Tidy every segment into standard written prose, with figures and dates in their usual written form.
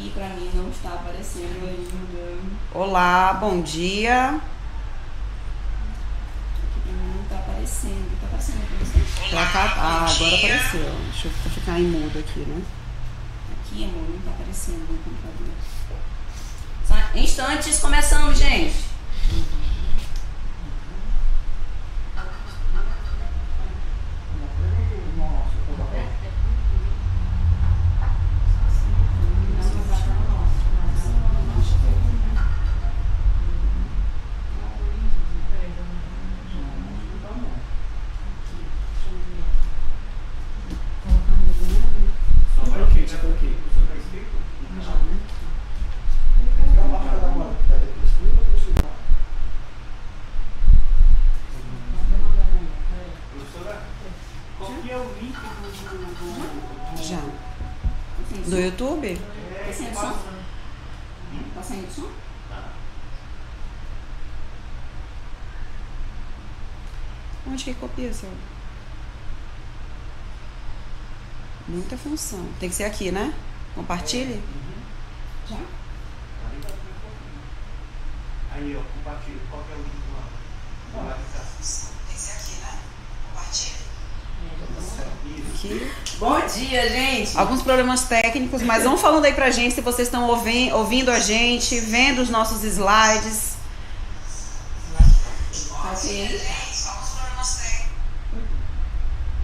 aqui pra mim não está aparecendo ainda. Olá, bom dia. Aqui pra mim não tá aparecendo. Tá aparecendo pra vocês? Pra cá, agora apareceu. Deixa eu ficar em mudo aqui, né? Aqui, amor, não tá aparecendo no computador. Só instantes, começamos, gente. Já. Do YouTube? Tá sem som? Tá sem som? Onde que copia, seu? Muita função. Tem que ser aqui, né? Compartilhe. Já? Aí, ó, compartilha. Qual que é o link lá? Tem que ser aqui, né? Compartilhe. Aqui. Bom dia, gente. Alguns problemas técnicos, mas vão falando aí pra gente se vocês estão ouvindo a gente, vendo os nossos slides. Tá ok? Alguns problemas técnicos.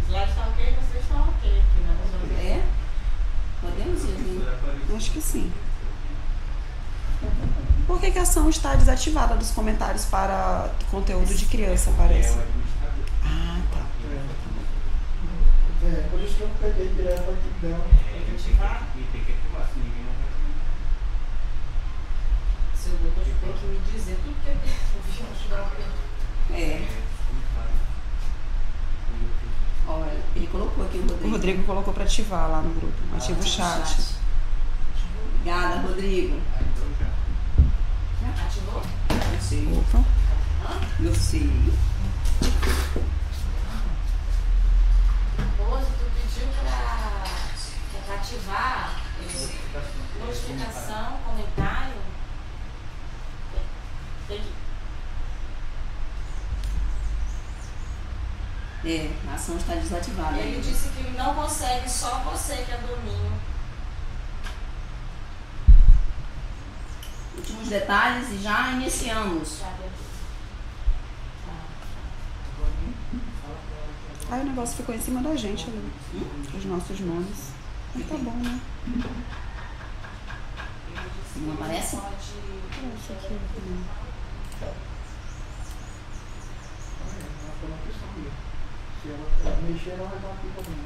Os slides estão ok, vocês estão ok aqui, né? É? Podemos ir, gente? Acho que sim. Por que a ação está desativada dos comentários para conteúdo de criança, parece? Ah, tá. Por isso que eu peguei direto aqui dela. Tem que ativar, se ninguém não vai. Seu doutor tem que me dizer tudo que eu vi ativar o que. É. Olha, ele colocou aqui o Rodrigo. O Rodrigo colocou para ativar lá no grupo. Ativa o chat. Obrigada, Rodrigo. Já ativou? Eu sei. Opa. Eu sei. Hoje tu pediu pra ativar notificação, comentário. Tem que. É, a ação está desativada. Ele disse que não consegue, só você que é domingo. Últimos detalhes e já iniciamos. Aí o negócio ficou em cima da gente ali. Os nossos nomes. Mas tá bom, né? Não aparece? Esse aqui também. Ela foi uma questão dele. Se ela mexer, ela vai dar aqui também.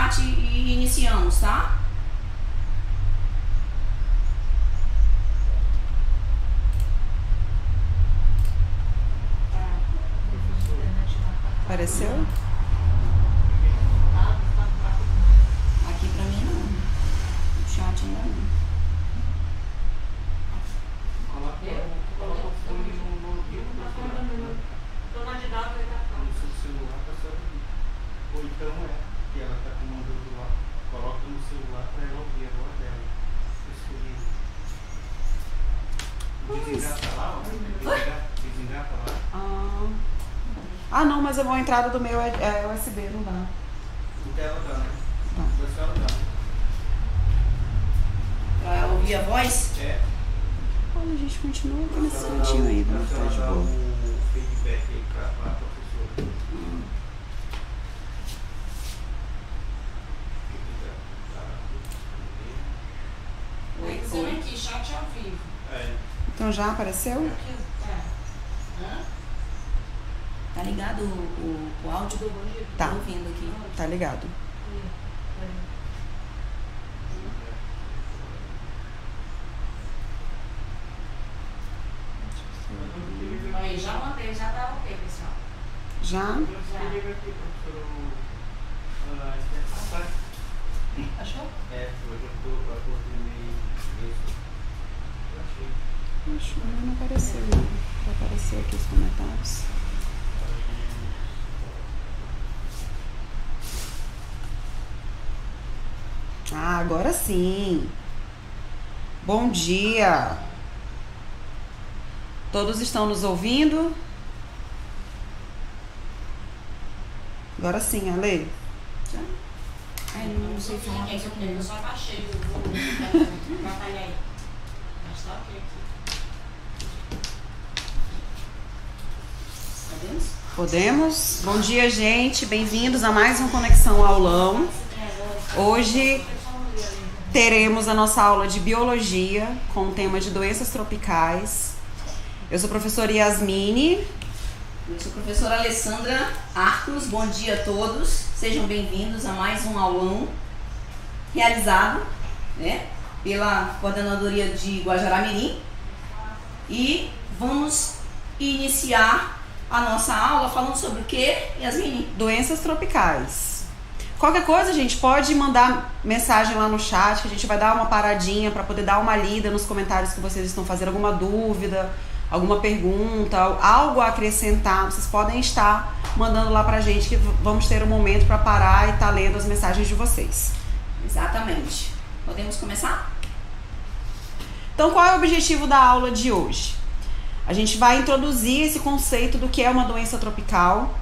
chat e iniciamos, tá? Apareceu? Aqui pra mim não. O chat ainda não. Coloca o fone no ouvido do celular. Tô na didática da No seu celular pra senhora ouvir. Ou então que ela tá com o mandando lá, coloca no celular pra ela ouvir a voz dela. Desengata lá, ó. Desengata lá. Ah, não, mas a entrada do meu é USB, não dá. O dela dá, né? Tá. Da senhora dá. Pra ouvir a voz? É. Olha, a gente continua aqui nesse Pra senhora cantinho aí, pra não tá senhora de dar boa. o feedback aí pra professora. Oi, Dizendo aqui, chat ao vivo. Então já apareceu? Tá ligado o áudio? Tá. Tô ouvindo aqui. Tá ligado. Aí, já mandei, já tá ok, pessoal. Já? Achou? É, hoje eu coordenei isso. Eu achei. Acho que não apareceu, não. Vai aparecer aqui os comentários. Ah, agora sim. Bom dia. Todos estão nos ouvindo? Agora sim, Ale. Ai, não sei falar mais o que. Eu só baixei o volume. Batalha aí. Mas tá ok aqui. Podemos? Podemos? Bom dia, gente. Bem-vindos a mais um Conexão Aulão. Hoje teremos a nossa aula de biologia com o tema de doenças tropicais. Eu sou a professora Yasmine. Eu sou a professora Alessandra Arcos. Bom dia a todos. Sejam bem-vindos a mais um aulão realizado, né, pela Coordenadoria de Guajará-Mirim. E vamos iniciar a nossa aula falando sobre o que, Yasmine? Doenças tropicais. Qualquer coisa, gente, pode mandar mensagem lá no chat, que a gente vai dar uma paradinha para poder dar uma lida nos comentários que vocês estão fazendo, alguma dúvida, alguma pergunta, algo a acrescentar. Vocês podem estar mandando lá pra gente, que vamos ter um momento para parar e estar lendo as mensagens de vocês. Exatamente. Podemos começar? Então, qual é o objetivo da aula de hoje? A gente vai introduzir esse conceito do que é uma doença tropical,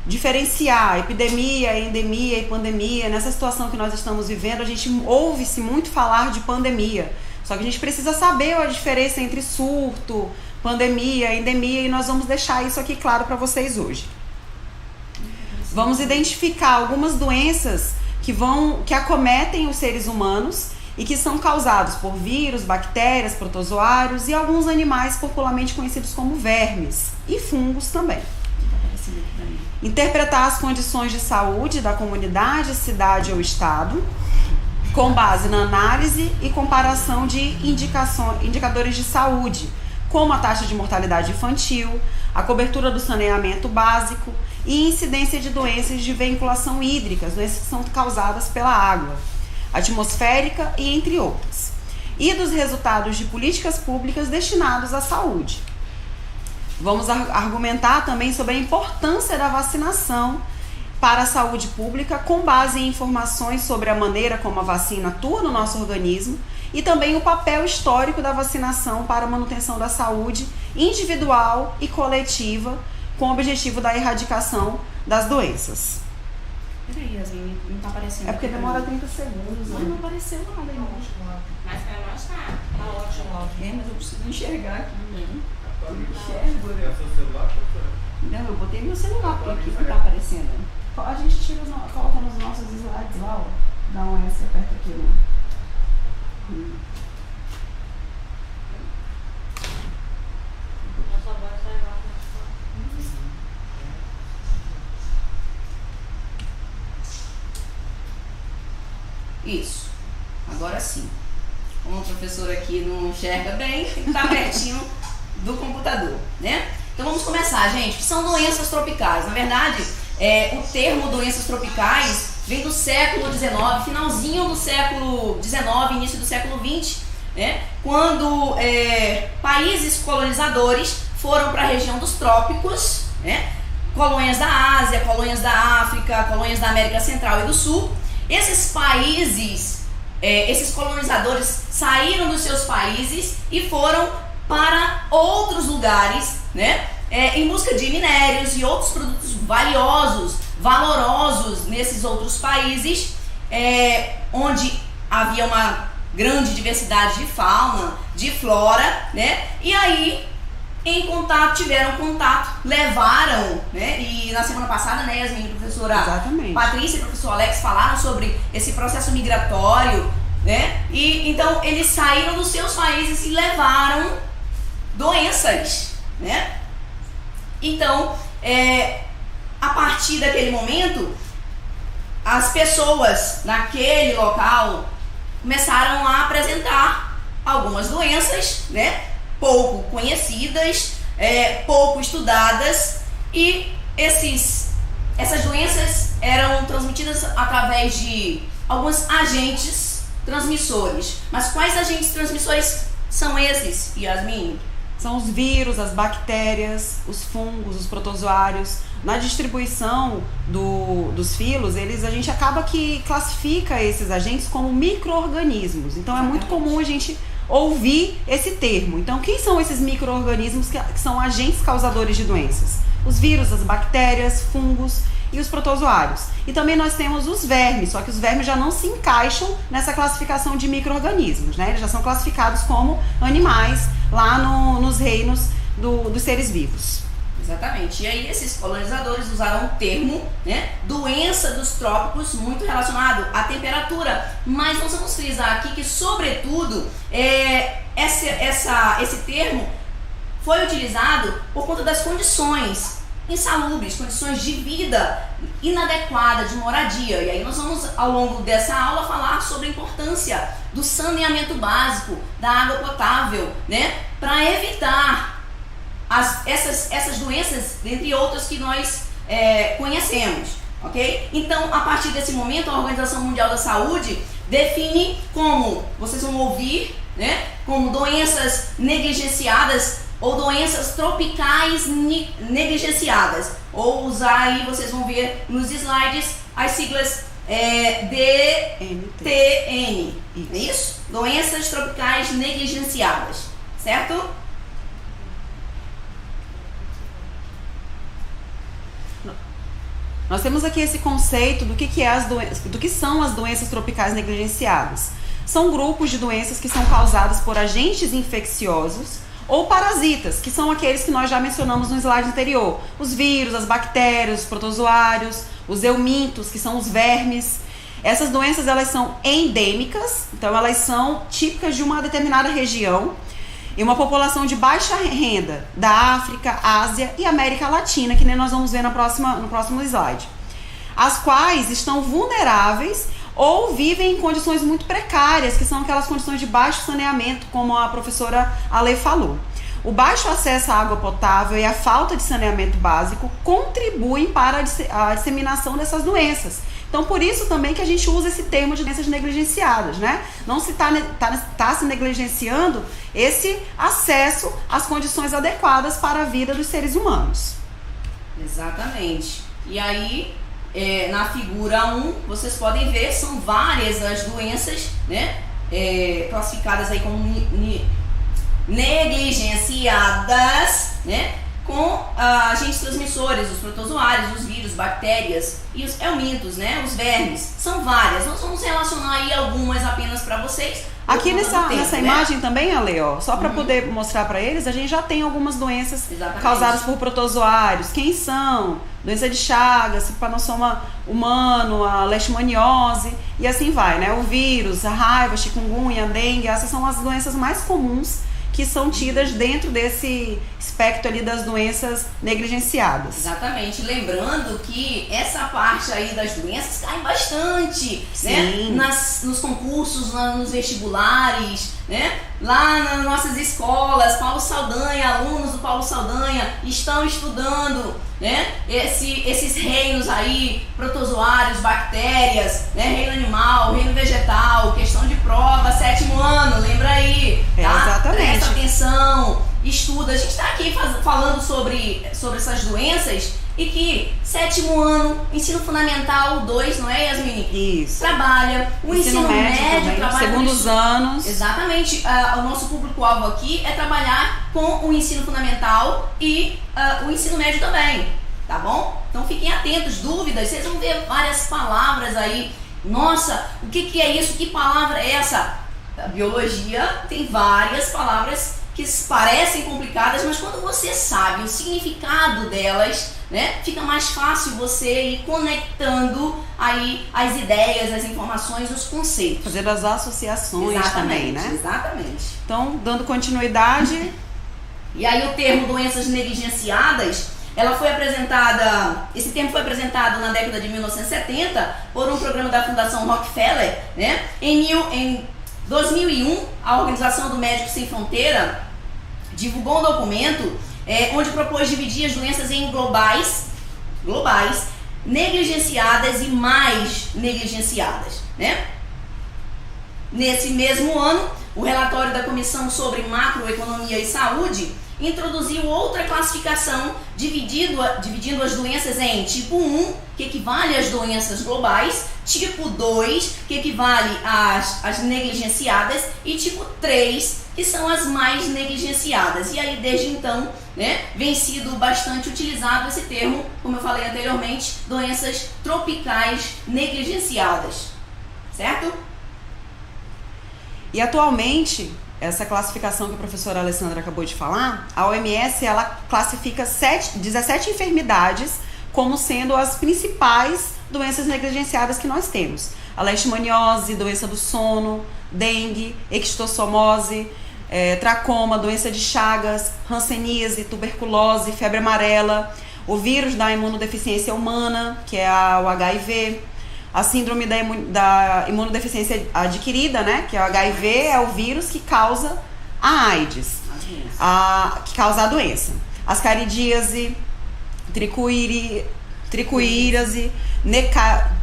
diferenciar epidemia, endemia e pandemia. Nessa situação que nós estamos vivendo, a gente ouve-se muito falar de pandemia, só que a gente precisa saber a diferença entre surto, pandemia, endemia, e nós vamos deixar isso aqui claro para vocês hoje. Vamos identificar algumas doenças que acometem os seres humanos e que são causados por vírus, bactérias, protozoários e alguns animais popularmente conhecidos como vermes e fungos também. Interpretar as condições de saúde da comunidade, cidade ou estado, com base na análise e comparação de indicadores de saúde, como a taxa de mortalidade infantil, a cobertura do saneamento básico e incidência de doenças de vinculação hídrica, doenças que são causadas pela água, atmosférica e entre outras, e dos resultados de políticas públicas destinados à saúde. Vamos argumentar também sobre a importância da vacinação para a saúde pública, com base em informações sobre a maneira como a vacina atua no nosso organismo e também o papel histórico da vacinação para a manutenção da saúde individual e coletiva, com o objetivo da erradicação das doenças. Peraí, Yasmine, não tá aparecendo. É porque demora 30 segundos. Não apareceu nada aí. Mas pra nós tá ótimo o áudio. É, mas eu preciso enxergar aqui. Enxergo. É o seu celular, professora? Não, eu botei meu celular, porque aqui não tá aparecendo. A gente tira coloca nos nossos slides lá, ó. Dá um S e aperta aqui, ó. Nossa voz sai lá. Isso. Agora sim. Como o professor aqui não enxerga bem, tem que estar pertinho do computador, né? Então vamos começar, gente. O que são doenças tropicais? Na verdade, o termo doenças tropicais vem do século XIX, finalzinho do século XIX, início do século XX, né? Quando países colonizadores foram para a região dos trópicos, né? Colônias da Ásia, colônias da África, colônias da América Central e do Sul. Esses países, esses colonizadores saíram dos seus países e foram para outros lugares, né? Em busca de minérios e outros produtos valorosos nesses outros países, onde havia uma grande diversidade de fauna, de flora, né? E aí tiveram contato, levaram, né? E na semana passada, né, Yasmin, a professora Exatamente. Patrícia e o professor Alex falaram sobre esse processo migratório, né? E então eles saíram dos seus países e levaram doenças, né? Então, a partir daquele momento, as pessoas naquele local começaram a apresentar algumas doenças, né? Pouco conhecidas, pouco estudadas, e essas doenças eram transmitidas através de alguns agentes transmissores. Mas quais agentes transmissores são esses, Yasmin? São os vírus, as bactérias, os fungos, os protozoários. Na distribuição dos filos, a gente acaba que classifica esses agentes como micro-organismos. Então é muito comum a gente ouvir esse termo. Então, quem são esses micro-organismos que são agentes causadores de doenças? Os vírus, as bactérias, fungos e os protozoários. E também nós temos os vermes, só que os vermes já não se encaixam nessa classificação de micro-organismos, né? Eles já são classificados como animais lá nos reinos dos seres vivos. Exatamente. E aí esses colonizadores usaram o termo, né, doença dos trópicos, muito relacionado à temperatura. Mas nós vamos frisar aqui que, sobretudo, esse termo foi utilizado por conta das condições insalubres, condições de vida inadequada, de moradia. E aí nós vamos, ao longo dessa aula, falar sobre a importância do saneamento básico, da água potável, né, para evitar essas doenças, dentre outras que nós conhecemos, ok? Então, a partir desse momento, a Organização Mundial da Saúde define como, vocês vão ouvir, né, como doenças negligenciadas ou doenças tropicais negligenciadas, ou usar aí, vocês vão ver nos slides, as siglas DTN, é isso? Doenças tropicais negligenciadas, certo? Nós temos aqui esse conceito do que são as doenças tropicais negligenciadas. São grupos de doenças que são causadas por agentes infecciosos ou parasitas, que são aqueles que nós já mencionamos no slide anterior. Os vírus, as bactérias, os protozoários, os eumintos, que são os vermes. Essas doenças, elas são endêmicas, então elas são típicas de uma determinada região e uma população de baixa renda da África, Ásia e América Latina, que nem nós vamos ver no próximo slide, as quais estão vulneráveis ou vivem em condições muito precárias, que são aquelas condições de baixo saneamento, como a professora Ale falou. O baixo acesso à água potável e a falta de saneamento básico contribuem para a disseminação dessas doenças. Então, por isso também que a gente usa esse termo de doenças negligenciadas, né? Não se tá se negligenciando esse acesso às condições adequadas para a vida dos seres humanos. Exatamente. E aí, na figura 1, vocês podem ver, são várias as doenças, né? Classificadas aí como negligenciadas, né? Com agentes transmissores, os protozoários, os vírus, bactérias e os eumintos, né? Os vermes. São várias. Nós vamos relacionar aí algumas apenas para vocês. Aqui nessa imagem também, Ale, ó, só para poder mostrar para eles, a gente já tem algumas doenças causadas por protozoários. Quem são? Doença de Chagas, Trypanosoma humano, a leishmaniose e assim vai, né? O vírus, a raiva, chikungunya, a dengue, essas são as doenças mais comuns que são tidas dentro desse espectro ali das doenças negligenciadas. Exatamente, lembrando que essa parte aí das doenças cai bastante, Sim. né? Nos concursos, nos vestibulares, né? Lá nas nossas escolas, Paulo Saldanha, alunos do Paulo Saldanha estão estudando, né? Esses reinos aí, protozoários, bactérias, né? Reino animal, reino vegetal, questão de prova, 7º ano, lembra aí, tá? Exatamente. Presta atenção, estuda. A gente está aqui falando sobre essas doenças e que 7º ano, ensino fundamental 2, não é, Yasmin? Isso. Trabalha, o ensino médio também, trabalha segundos anos. Exatamente. O nosso público-alvo aqui é trabalhar com o ensino fundamental e o ensino médio também, tá bom? Então fiquem atentos, dúvidas, vocês vão ver várias palavras aí. Nossa, o que é isso? Que palavra é essa? A biologia tem várias palavras que parecem complicadas, mas quando você sabe o significado delas, né, fica mais fácil você ir conectando aí as ideias, as informações, os conceitos. Fazendo as associações também, né? Exatamente. Então, dando continuidade. E aí o termo doenças negligenciadas, esse termo foi apresentado na década de 1970 por um programa da Fundação Rockefeller, né? Em 2001, a Organização do Médico Sem Fronteira divulgou um documento onde propôs dividir as doenças em globais, negligenciadas e mais negligenciadas, né? Nesse mesmo ano, o relatório da Comissão sobre Macroeconomia e Saúde introduziu outra classificação, dividindo as doenças em tipo 1, que equivale às doenças globais, tipo 2, que equivale às negligenciadas, e tipo 3, que são as mais negligenciadas. E aí, desde então, né, vem sido bastante utilizado esse termo, como eu falei anteriormente, doenças tropicais negligenciadas, certo? E atualmente, essa classificação que a professora Alessandra acabou de falar, a OMS ela classifica 17 enfermidades como sendo as principais doenças negligenciadas que nós temos. A leishmaniose, doença do sono, dengue, ectossomose, tracoma, doença de Chagas, hanseníase, tuberculose, febre amarela, o vírus da imunodeficiência humana, que é o HIV, a síndrome da imunodeficiência adquirida, né? Que é o HIV, é o vírus que causa a AIDS, que causa a doença. Ascaridíase, tricoíriase,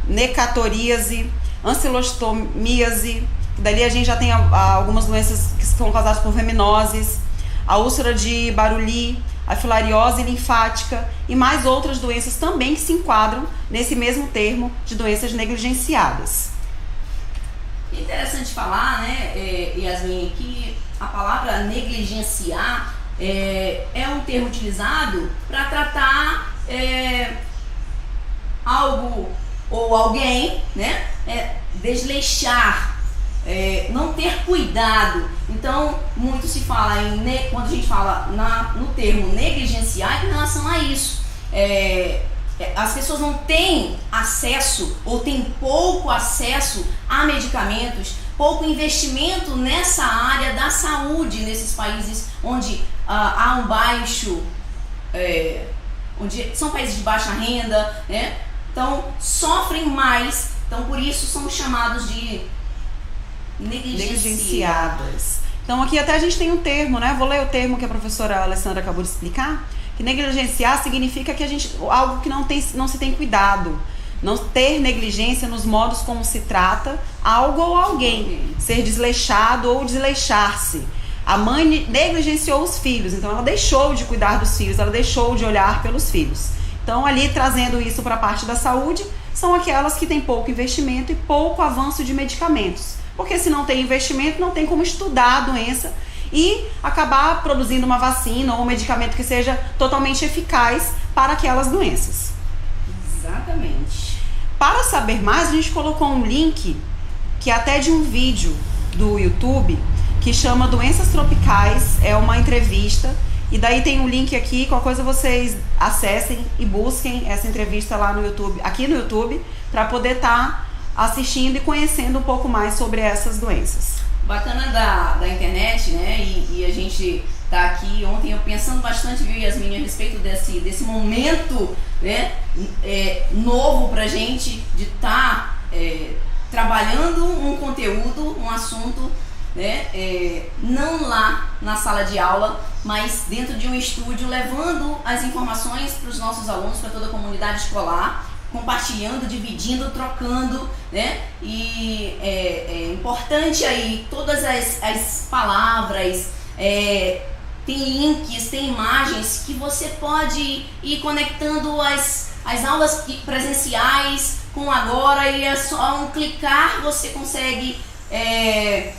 necatoríase, ancilostomíase. Dali a gente já tem algumas doenças que são causadas por verminoses, a úlcera de Baruli, a filariose linfática e mais outras doenças também que se enquadram nesse mesmo termo de doenças negligenciadas. É interessante falar, né, Yasmin, que a palavra negligenciar é um termo utilizado para tratar algo ou alguém, né, desleixar, não ter cuidado. Então, muito se fala quando a gente fala no termo negligenciar em relação a isso. As pessoas não têm acesso ou têm pouco acesso a medicamentos, pouco investimento nessa área da saúde nesses países onde há um baixo, onde são países de baixa renda, né? Então sofrem mais, então por isso são chamados de negligenciadas. Então aqui até a gente tem um termo, né? Vou ler o termo que a professora Alessandra acabou de explicar, que negligenciar significa que algo que não se tem cuidado, não ter negligência nos modos como se trata algo ou alguém, ser desleixado ou desleixar-se. A mãe negligenciou os filhos, então ela deixou de cuidar dos filhos, ela deixou de olhar pelos filhos. Então ali trazendo isso para a parte da saúde, são aquelas que têm pouco investimento e pouco avanço de medicamentos. Porque se não tem investimento, não tem como estudar a doença e acabar produzindo uma vacina ou um medicamento que seja totalmente eficaz para aquelas doenças. Exatamente. Para saber mais, a gente colocou um link, que é até de um vídeo do YouTube, que chama Doenças Tropicais, é uma entrevista, e daí tem um link aqui, qualquer coisa vocês acessem e busquem essa entrevista lá no YouTube, aqui no YouTube, para poder estar assistindo e conhecendo um pouco mais sobre essas doenças. bacana da internet, né? E a gente tá aqui ontem eu pensando bastante, viu, Yasmin, a respeito desse momento, né, novo pra gente de estar trabalhando um conteúdo, um assunto, né, não lá na sala de aula, mas dentro de um estúdio, levando as informações para os nossos alunos, para toda a comunidade escolar, compartilhando, dividindo, trocando, né? E é importante aí todas as palavras, tem links, tem imagens que você pode ir conectando as aulas presenciais com agora, e é só um clicar você consegue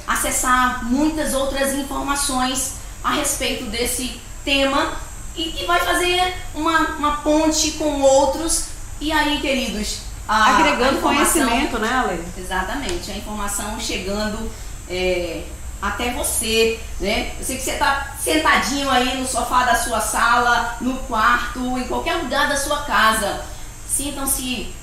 acessar muitas outras informações a respeito desse tema e que vai fazer uma ponte com outros. E aí, queridos, agregando conhecimento, né, Ale? Exatamente, a informação chegando até você, né? Eu sei que você está sentadinho aí no sofá da sua sala, no quarto, em qualquer lugar da sua casa. Sintam-se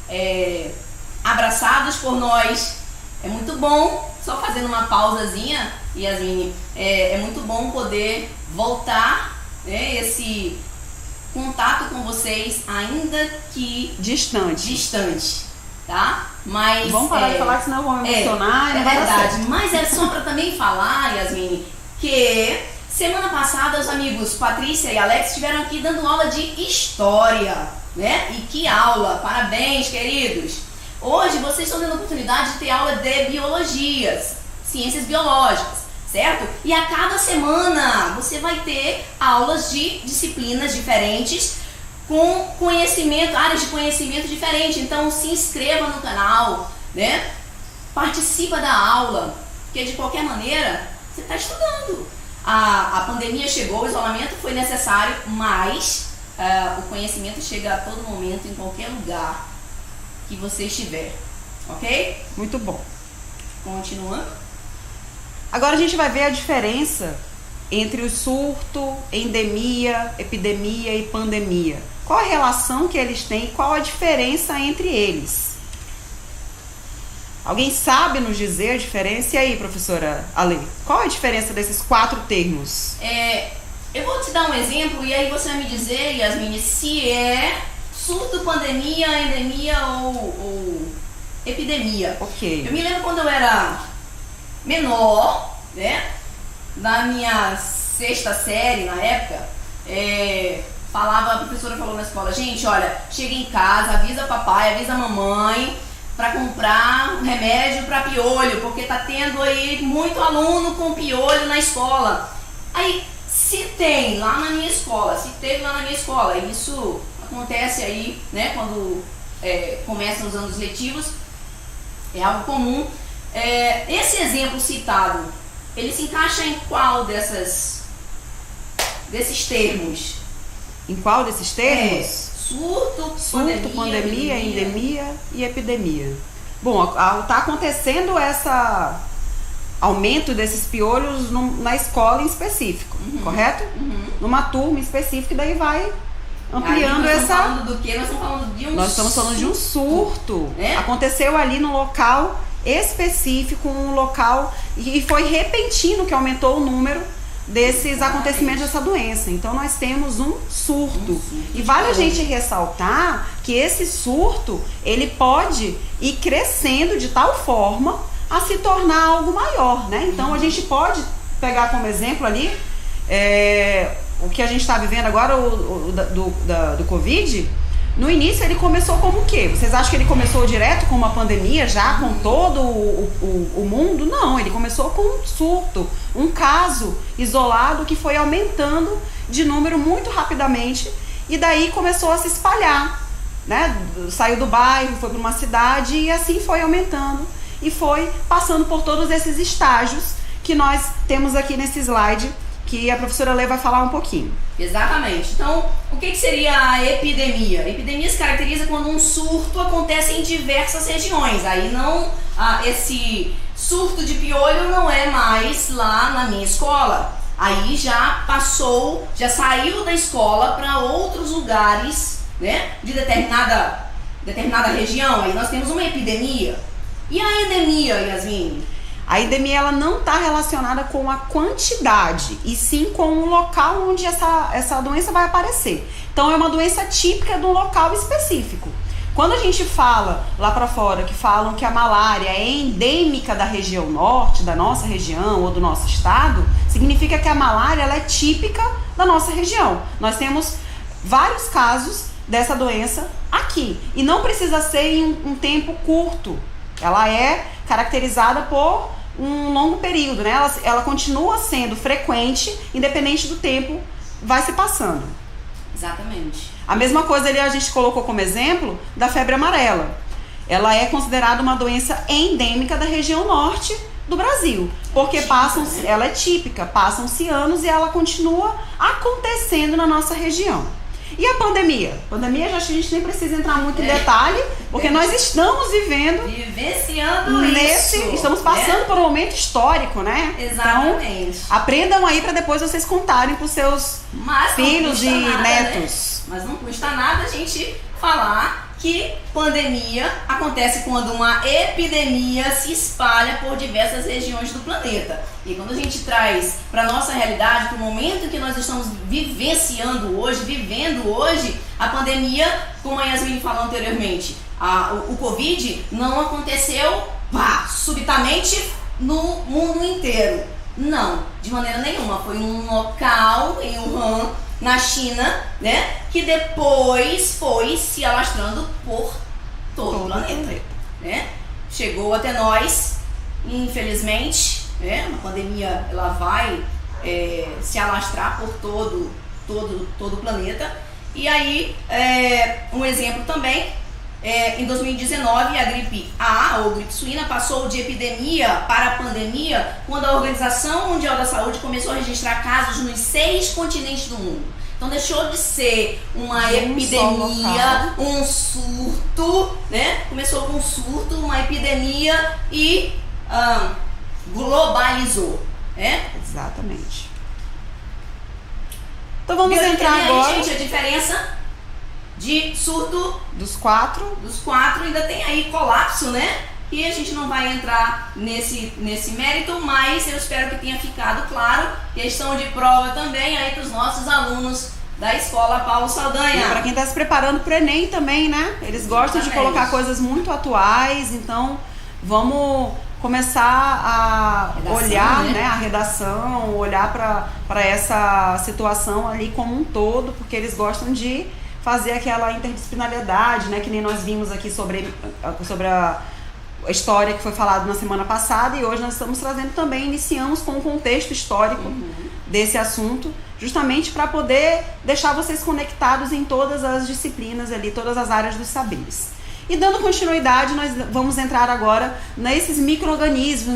abraçados por nós. É muito bom, só fazendo uma pausazinha, Yasmin, é muito bom poder voltar, né, esse contato com vocês, ainda que distante, tá? Mas vamos parar de falar, que senão vão me emocionar. É verdade, mas é só para também falar, Yasmin, que semana passada os amigos Patrícia e Alex estiveram aqui dando aula de história, né? E que aula! Parabéns, queridos! Hoje vocês estão tendo a oportunidade de ter aula de biologias, ciências biológicas, certo? E a cada semana você vai ter aulas de disciplinas diferentes com conhecimento, áreas de conhecimento diferentes. Então se inscreva no canal, né? Participa da aula, porque de qualquer maneira você está estudando. A pandemia chegou, o isolamento foi necessário, mas o conhecimento chega a todo momento, em qualquer lugar que você estiver, ok? Muito bom. Continuando. Agora a gente vai ver a diferença entre o surto, endemia, epidemia e pandemia. Qual a relação que eles têm e qual a diferença entre eles? Alguém sabe nos dizer a diferença? E aí, professora Ale, qual a diferença desses 4 termos? Eu vou te dar um exemplo e aí você vai me dizer, Yasmin, se é surto, pandemia, endemia ou epidemia. Ok. Eu me lembro quando eu era menor, né? Na minha 6ª série, na época, a professora falou na escola: gente, olha, chega em casa, avisa papai, avisa mamãe para comprar um remédio para piolho, porque tá tendo aí muito aluno com piolho na escola. Aí, se teve lá na minha escola, isso acontece aí, né, quando começam os anos letivos, é algo comum. Esse exemplo citado, ele se encaixa em qual desses termos? Em qual desses termos? Surto, pandemia, endemia e epidemia. Bom, está acontecendo esse aumento desses piolhos na escola em específico, correto? Numa turma específica, e daí vai ampliando nós estamos falando do quê? Nós estamos falando de um surto. Aconteceu ali no local específico, um local, e foi repentino que aumentou o número desses acontecimentos dessa doença. Então nós temos um surto. E vale a gente ressaltar que esse surto, ele pode ir crescendo de tal forma a se tornar algo maior, né? Então a gente pode pegar como exemplo ali o que a gente está vivendo agora, do Covid. No início ele começou como o quê? Vocês acham que ele começou direto com uma pandemia, já com todo o mundo? Não, ele começou com um surto, um caso isolado que foi aumentando de número muito rapidamente, e daí começou a se espalhar, né? Saiu do bairro, foi para uma cidade, e assim foi aumentando e foi passando por todos esses estágios que nós temos aqui nesse slide, que a professora Lê vai falar um pouquinho. Exatamente. Então, o que seria a epidemia? A epidemia se caracteriza quando um surto acontece em diversas regiões. Aí não, esse surto de piolho não é mais lá na minha escola. Aí já saiu da escola para outros lugares, né, de determinada região. Aí nós temos uma epidemia. E a endemia, Yasmin? A endemia ela não está relacionada com a quantidade, e sim com o local onde essa doença vai aparecer. Então é uma doença típica de um local específico. Quando a gente fala lá para fora, que falam que a malária é endêmica da região norte, da nossa região ou do nosso estado, significa que a malária ela é típica da nossa região. Nós temos vários casos dessa doença aqui, e não precisa ser em um tempo curto. Ela é caracterizada por um longo período, né? Ela continua sendo frequente, independente do tempo, vai se passando. Exatamente. A mesma coisa ali a gente colocou como exemplo da febre amarela. Ela é considerada uma doença endêmica da região norte do Brasil, porque ela é típica, passam-se anos e ela continua acontecendo na nossa região. E a pandemia? Pandemia, já a gente nem precisa entrar muito em detalhe, porque nós estamos vivenciando isso. Estamos passando por um momento histórico, né? Exatamente. Então, aprendam aí para depois vocês contarem para os seus filhos e netos. Né? Mas não custa nada a gente falar que pandemia acontece quando uma epidemia se espalha por diversas regiões do planeta. E quando a gente traz para nossa realidade, para o momento que nós estamos vivendo hoje, a pandemia, como a Yasmin falou anteriormente, o Covid não aconteceu subitamente no mundo inteiro. Não, de maneira nenhuma. Foi um local em Wuhan, na China, né, que depois foi se alastrando por todo o planeta, né? Chegou até nós, infelizmente, né? A pandemia ela vai se alastrar por todo o planeta. E aí, um exemplo também, em 2019, a gripe A, ou gripe suína, passou de epidemia para pandemia quando a Organização Mundial da Saúde começou a registrar casos nos 6 continentes do mundo. Então deixou de ser uma epidemia, um surto, né? Começou com um surto, uma epidemia e globalizou, né? Exatamente. Então vamos entrar agora. Gente, a diferença de surto dos quatro ainda tem aí colapso, né? E a gente não vai entrar nesse mérito, mas eu espero que tenha ficado claro. Questão de prova também aí para os nossos alunos da Escola Paulo Saldanha. Para quem está se preparando para o Enem também, né? Eles gostam de colocar coisas muito atuais, então vamos começar a olhar, né, a redação, olhar para essa situação ali como um todo, porque eles gostam de fazer aquela interdisciplinariedade, né, que nem nós vimos aqui sobre a história que foi falada na semana passada, e hoje nós estamos trazendo também, iniciamos com o contexto histórico desse assunto, justamente para poder deixar vocês conectados em todas as disciplinas ali, todas as áreas dos saberes. E dando continuidade, nós vamos entrar agora nesses micro-organismos,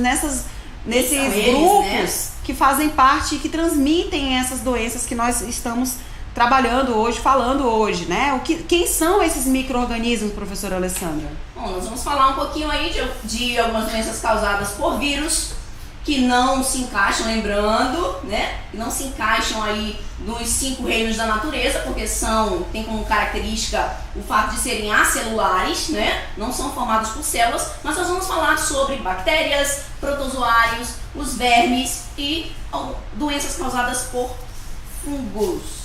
nesses grupos, né, que fazem parte e que transmitem essas doenças que nós estamos trabalhando hoje, falando hoje, né? Quem são esses micro-organismos, professora Alessandra? Bom, nós vamos falar um pouquinho aí de algumas doenças causadas por vírus, que não se encaixam, lembrando, né? Que não se encaixam aí nos 5 reinos da natureza, porque tem como característica o fato de serem acelulares, né? Não são formados por células, mas nós vamos falar sobre bactérias, protozoários, os vermes e doenças causadas por fungos.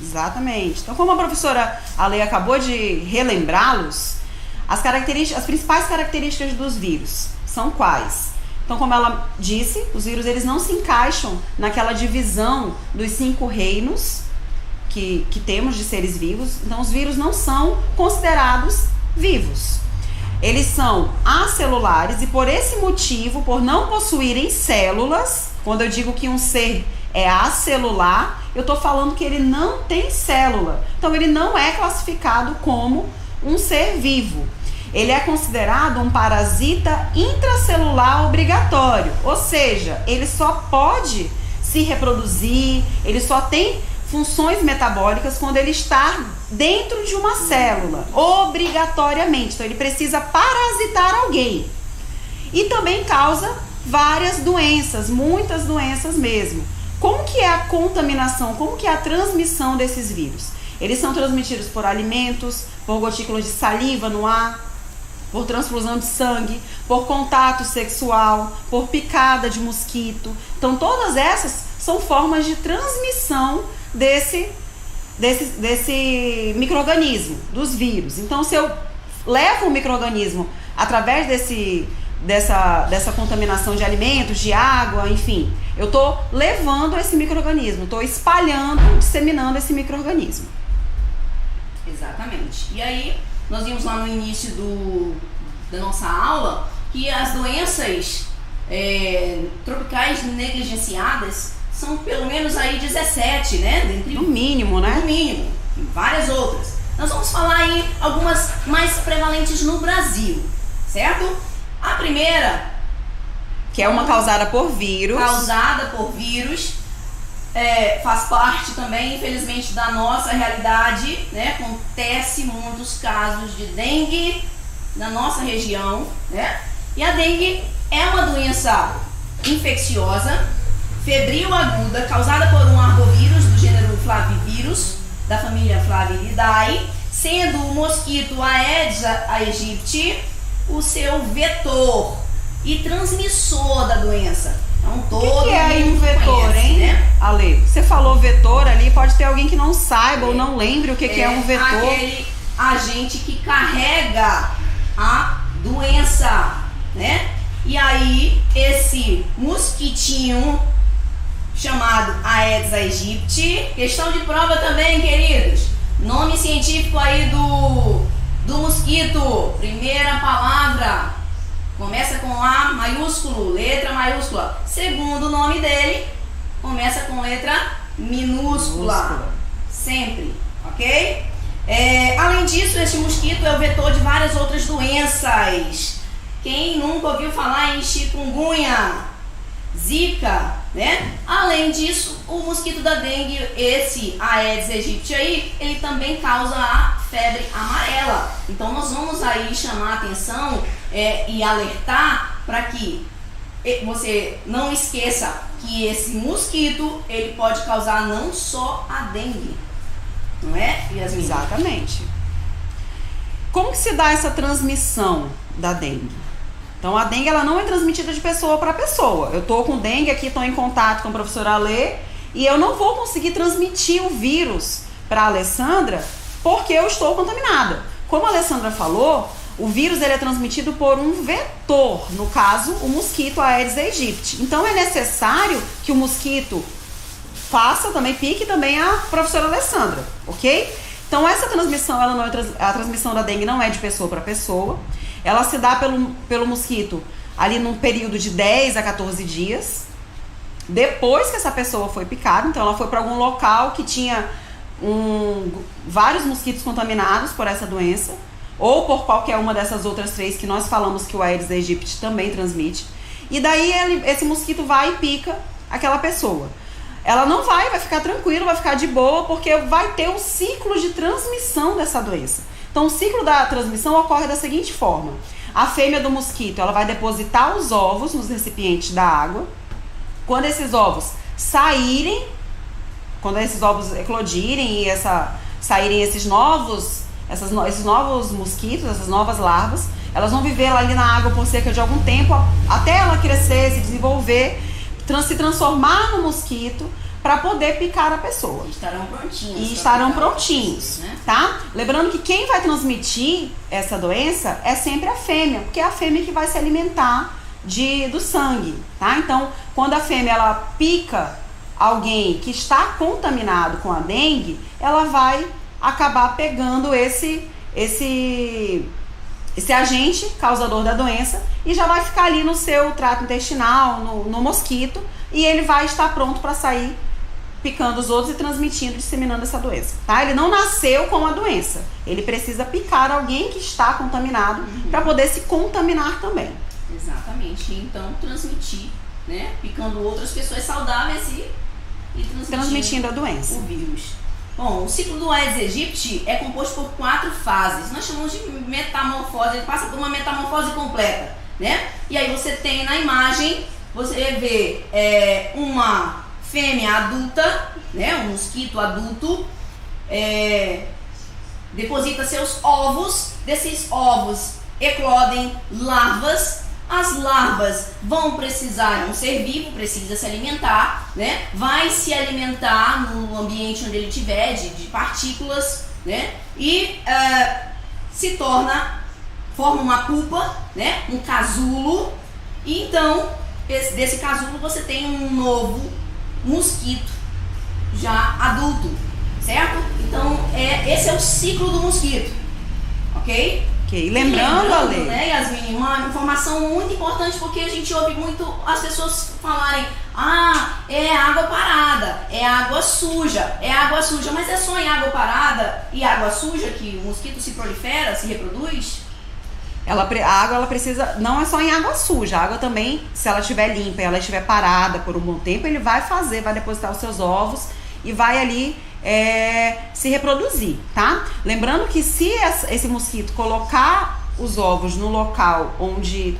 Exatamente. Então, como a professora Ale acabou de relembrá-los, as principais características dos vírus são quais? Então, como ela disse, os vírus eles não se encaixam naquela divisão dos 5 reinos que temos de seres vivos. Então, os vírus não são considerados vivos. Eles são acelulares e por esse motivo, por não possuírem células, quando eu digo que um ser é acelular, eu estou falando que ele não tem célula. Então, ele não é classificado como um ser vivo. Ele é considerado um parasita intracelular obrigatório, ou seja, ele só pode se reproduzir, ele só tem funções metabólicas quando ele está dentro de uma célula, obrigatoriamente. Então ele precisa parasitar alguém. E também causa várias doenças, muitas doenças mesmo. Como que é a contaminação, como que é a transmissão desses vírus? Eles são transmitidos por alimentos, por gotículas de saliva no ar, por transfusão de sangue, por contato sexual, por picada de mosquito. Então todas essas são formas de transmissão desse micro-organismo, dos vírus. Então se eu levo o micro-organismo através dessa contaminação de alimentos, de água, enfim, eu estou levando esse micro-organismo, estou espalhando, disseminando esse micro-organismo. Exatamente. E aí, nós vimos lá no início da nossa aula que as doenças tropicais negligenciadas são pelo menos aí 17, né? No mínimo, né? No mínimo. E várias outras. Nós vamos falar aí algumas mais prevalentes no Brasil, certo? A primeira... Que é uma causada por vírus. Faz parte também, infelizmente, da nossa realidade, né? Acontece muitos casos de dengue na nossa região, né? E a dengue é uma doença infecciosa, febril aguda, causada por um arbovírus do gênero Flavivírus, da família Flaviridae, sendo o mosquito Aedes aegypti o seu vetor e transmissor da doença. Então, todo o que é aí um vetor, conhece, hein, né? Ale? Você falou vetor ali, pode ter alguém que não saiba ou não lembre o que é um vetor. Aquele agente que carrega a doença, né? E aí, esse mosquitinho chamado Aedes aegypti, questão de prova também, queridos. Nome científico aí do mosquito, primeira palavra, começa com A maiúsculo, letra maiúscula. Segundo nome dele, começa com letra minúscula. Sempre, ok? Além disso, este mosquito é o vetor de várias outras doenças. Quem nunca ouviu falar em chikungunya, zika, né? Além disso, o mosquito da dengue, esse Aedes aegypti aí, ele também causa a febre amarela. Então nós vamos aí chamar a atenção e alertar para que você não esqueça que esse mosquito, ele pode causar não só a dengue, não é, Yasmin? Exatamente. Como que se dá essa transmissão da dengue? Então a dengue ela não é transmitida de pessoa para pessoa. Eu tô com dengue aqui, estou em contato com a professora Alê e eu não vou conseguir transmitir o vírus para a Alessandra porque eu estou contaminada. Como a Alessandra falou, o vírus ele é transmitido por um vetor, no caso o mosquito Aedes aegypti. Então é necessário que o mosquito pique também a professora Alessandra, ok? Então essa transmissão, a transmissão da dengue não é de pessoa para pessoa. Ela se dá pelo mosquito ali num período de 10 a 14 dias. Depois que essa pessoa foi picada, então ela foi para algum local que tinha vários mosquitos contaminados por essa doença, ou por qualquer uma dessas outras 3 que nós falamos que o Aedes aegypti também transmite. E daí esse mosquito vai e pica aquela pessoa. Ela não vai ficar tranquila, vai ficar de boa, porque vai ter um ciclo de transmissão dessa doença. Então o ciclo da transmissão ocorre da seguinte forma: a fêmea do mosquito ela vai depositar os ovos nos recipientes da água. Quando esses ovos saírem, quando esses ovos eclodirem e saírem esses novos mosquitos, essas novas larvas, elas vão viver ali na água por cerca de algum tempo, até ela crescer, se desenvolver, se transformar no mosquito para poder picar a pessoa. Estarão prontinhos, né? Tá? Lembrando que quem vai transmitir essa doença é sempre a fêmea, porque é a fêmea que vai se alimentar do sangue, tá? Então, quando a fêmea ela pica alguém que está contaminado com a dengue, ela vai acabar pegando esse agente causador da doença e já vai ficar ali no seu trato intestinal, no mosquito, e ele vai estar pronto para sair picando os outros e transmitindo, disseminando essa doença, tá? Ele não nasceu com a doença, ele precisa picar alguém que está contaminado para poder se contaminar também. Exatamente, então transmitir, né? Picando outras pessoas saudáveis e transmitindo a doença. O vírus. Bom, o ciclo do Aedes aegypti é composto por 4 fases. Nós chamamos de metamorfose, ele passa por uma metamorfose completa, né? E aí você tem na imagem, você vê uma fêmea adulta, né? Um mosquito adulto, deposita seus ovos. Desses ovos, eclodem larvas. As larvas vão precisar, um ser vivo precisa se alimentar, né? Vai se alimentar no ambiente onde ele estiver, de partículas, né? E forma uma pupa, né? Um casulo. E então, desse casulo você tem um novo mosquito já adulto, certo? Então, esse é o ciclo do mosquito, ok? Ok, lembrando, Ale, né, Yasmin, uma informação muito importante, porque a gente ouve muito as pessoas falarem: é água parada, é água suja, mas é só em água parada e água suja que o mosquito se prolifera, se reproduz? a água ela precisa, não é só em água suja, a água também, se ela estiver limpa e ela estiver parada por um bom tempo, ele vai depositar os seus ovos e vai ali se reproduzir, tá? Lembrando que se esse mosquito colocar os ovos no local onde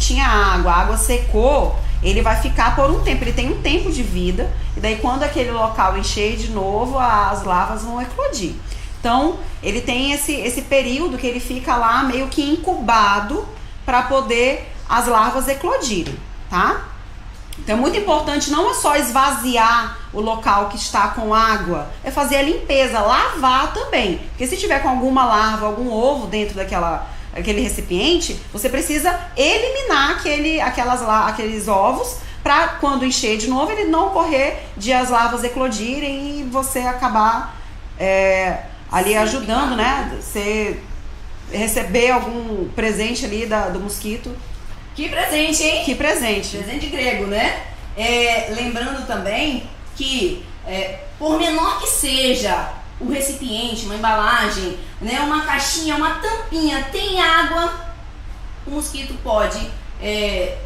tinha água, a água secou, ele vai ficar por um tempo, ele tem um tempo de vida, e daí quando aquele local encher de novo, as larvas vão eclodir. Então, ele tem esse período que ele fica lá meio que incubado para poder as larvas eclodirem, tá? Então é muito importante, não é só esvaziar o local que está com água, é fazer a limpeza, lavar também. Porque se tiver com alguma larva, algum ovo dentro daquele recipiente, você precisa eliminar aqueles ovos para quando encher de novo, ele não ocorrer de as larvas eclodirem e você acabar ali ajudando, né? Você receber algum presente ali do mosquito. Que presente, hein? Que presente. Presente grego, né? Lembrando também que, por menor que seja o recipiente, uma embalagem, né, uma caixinha, uma tampinha, tem água, o mosquito pode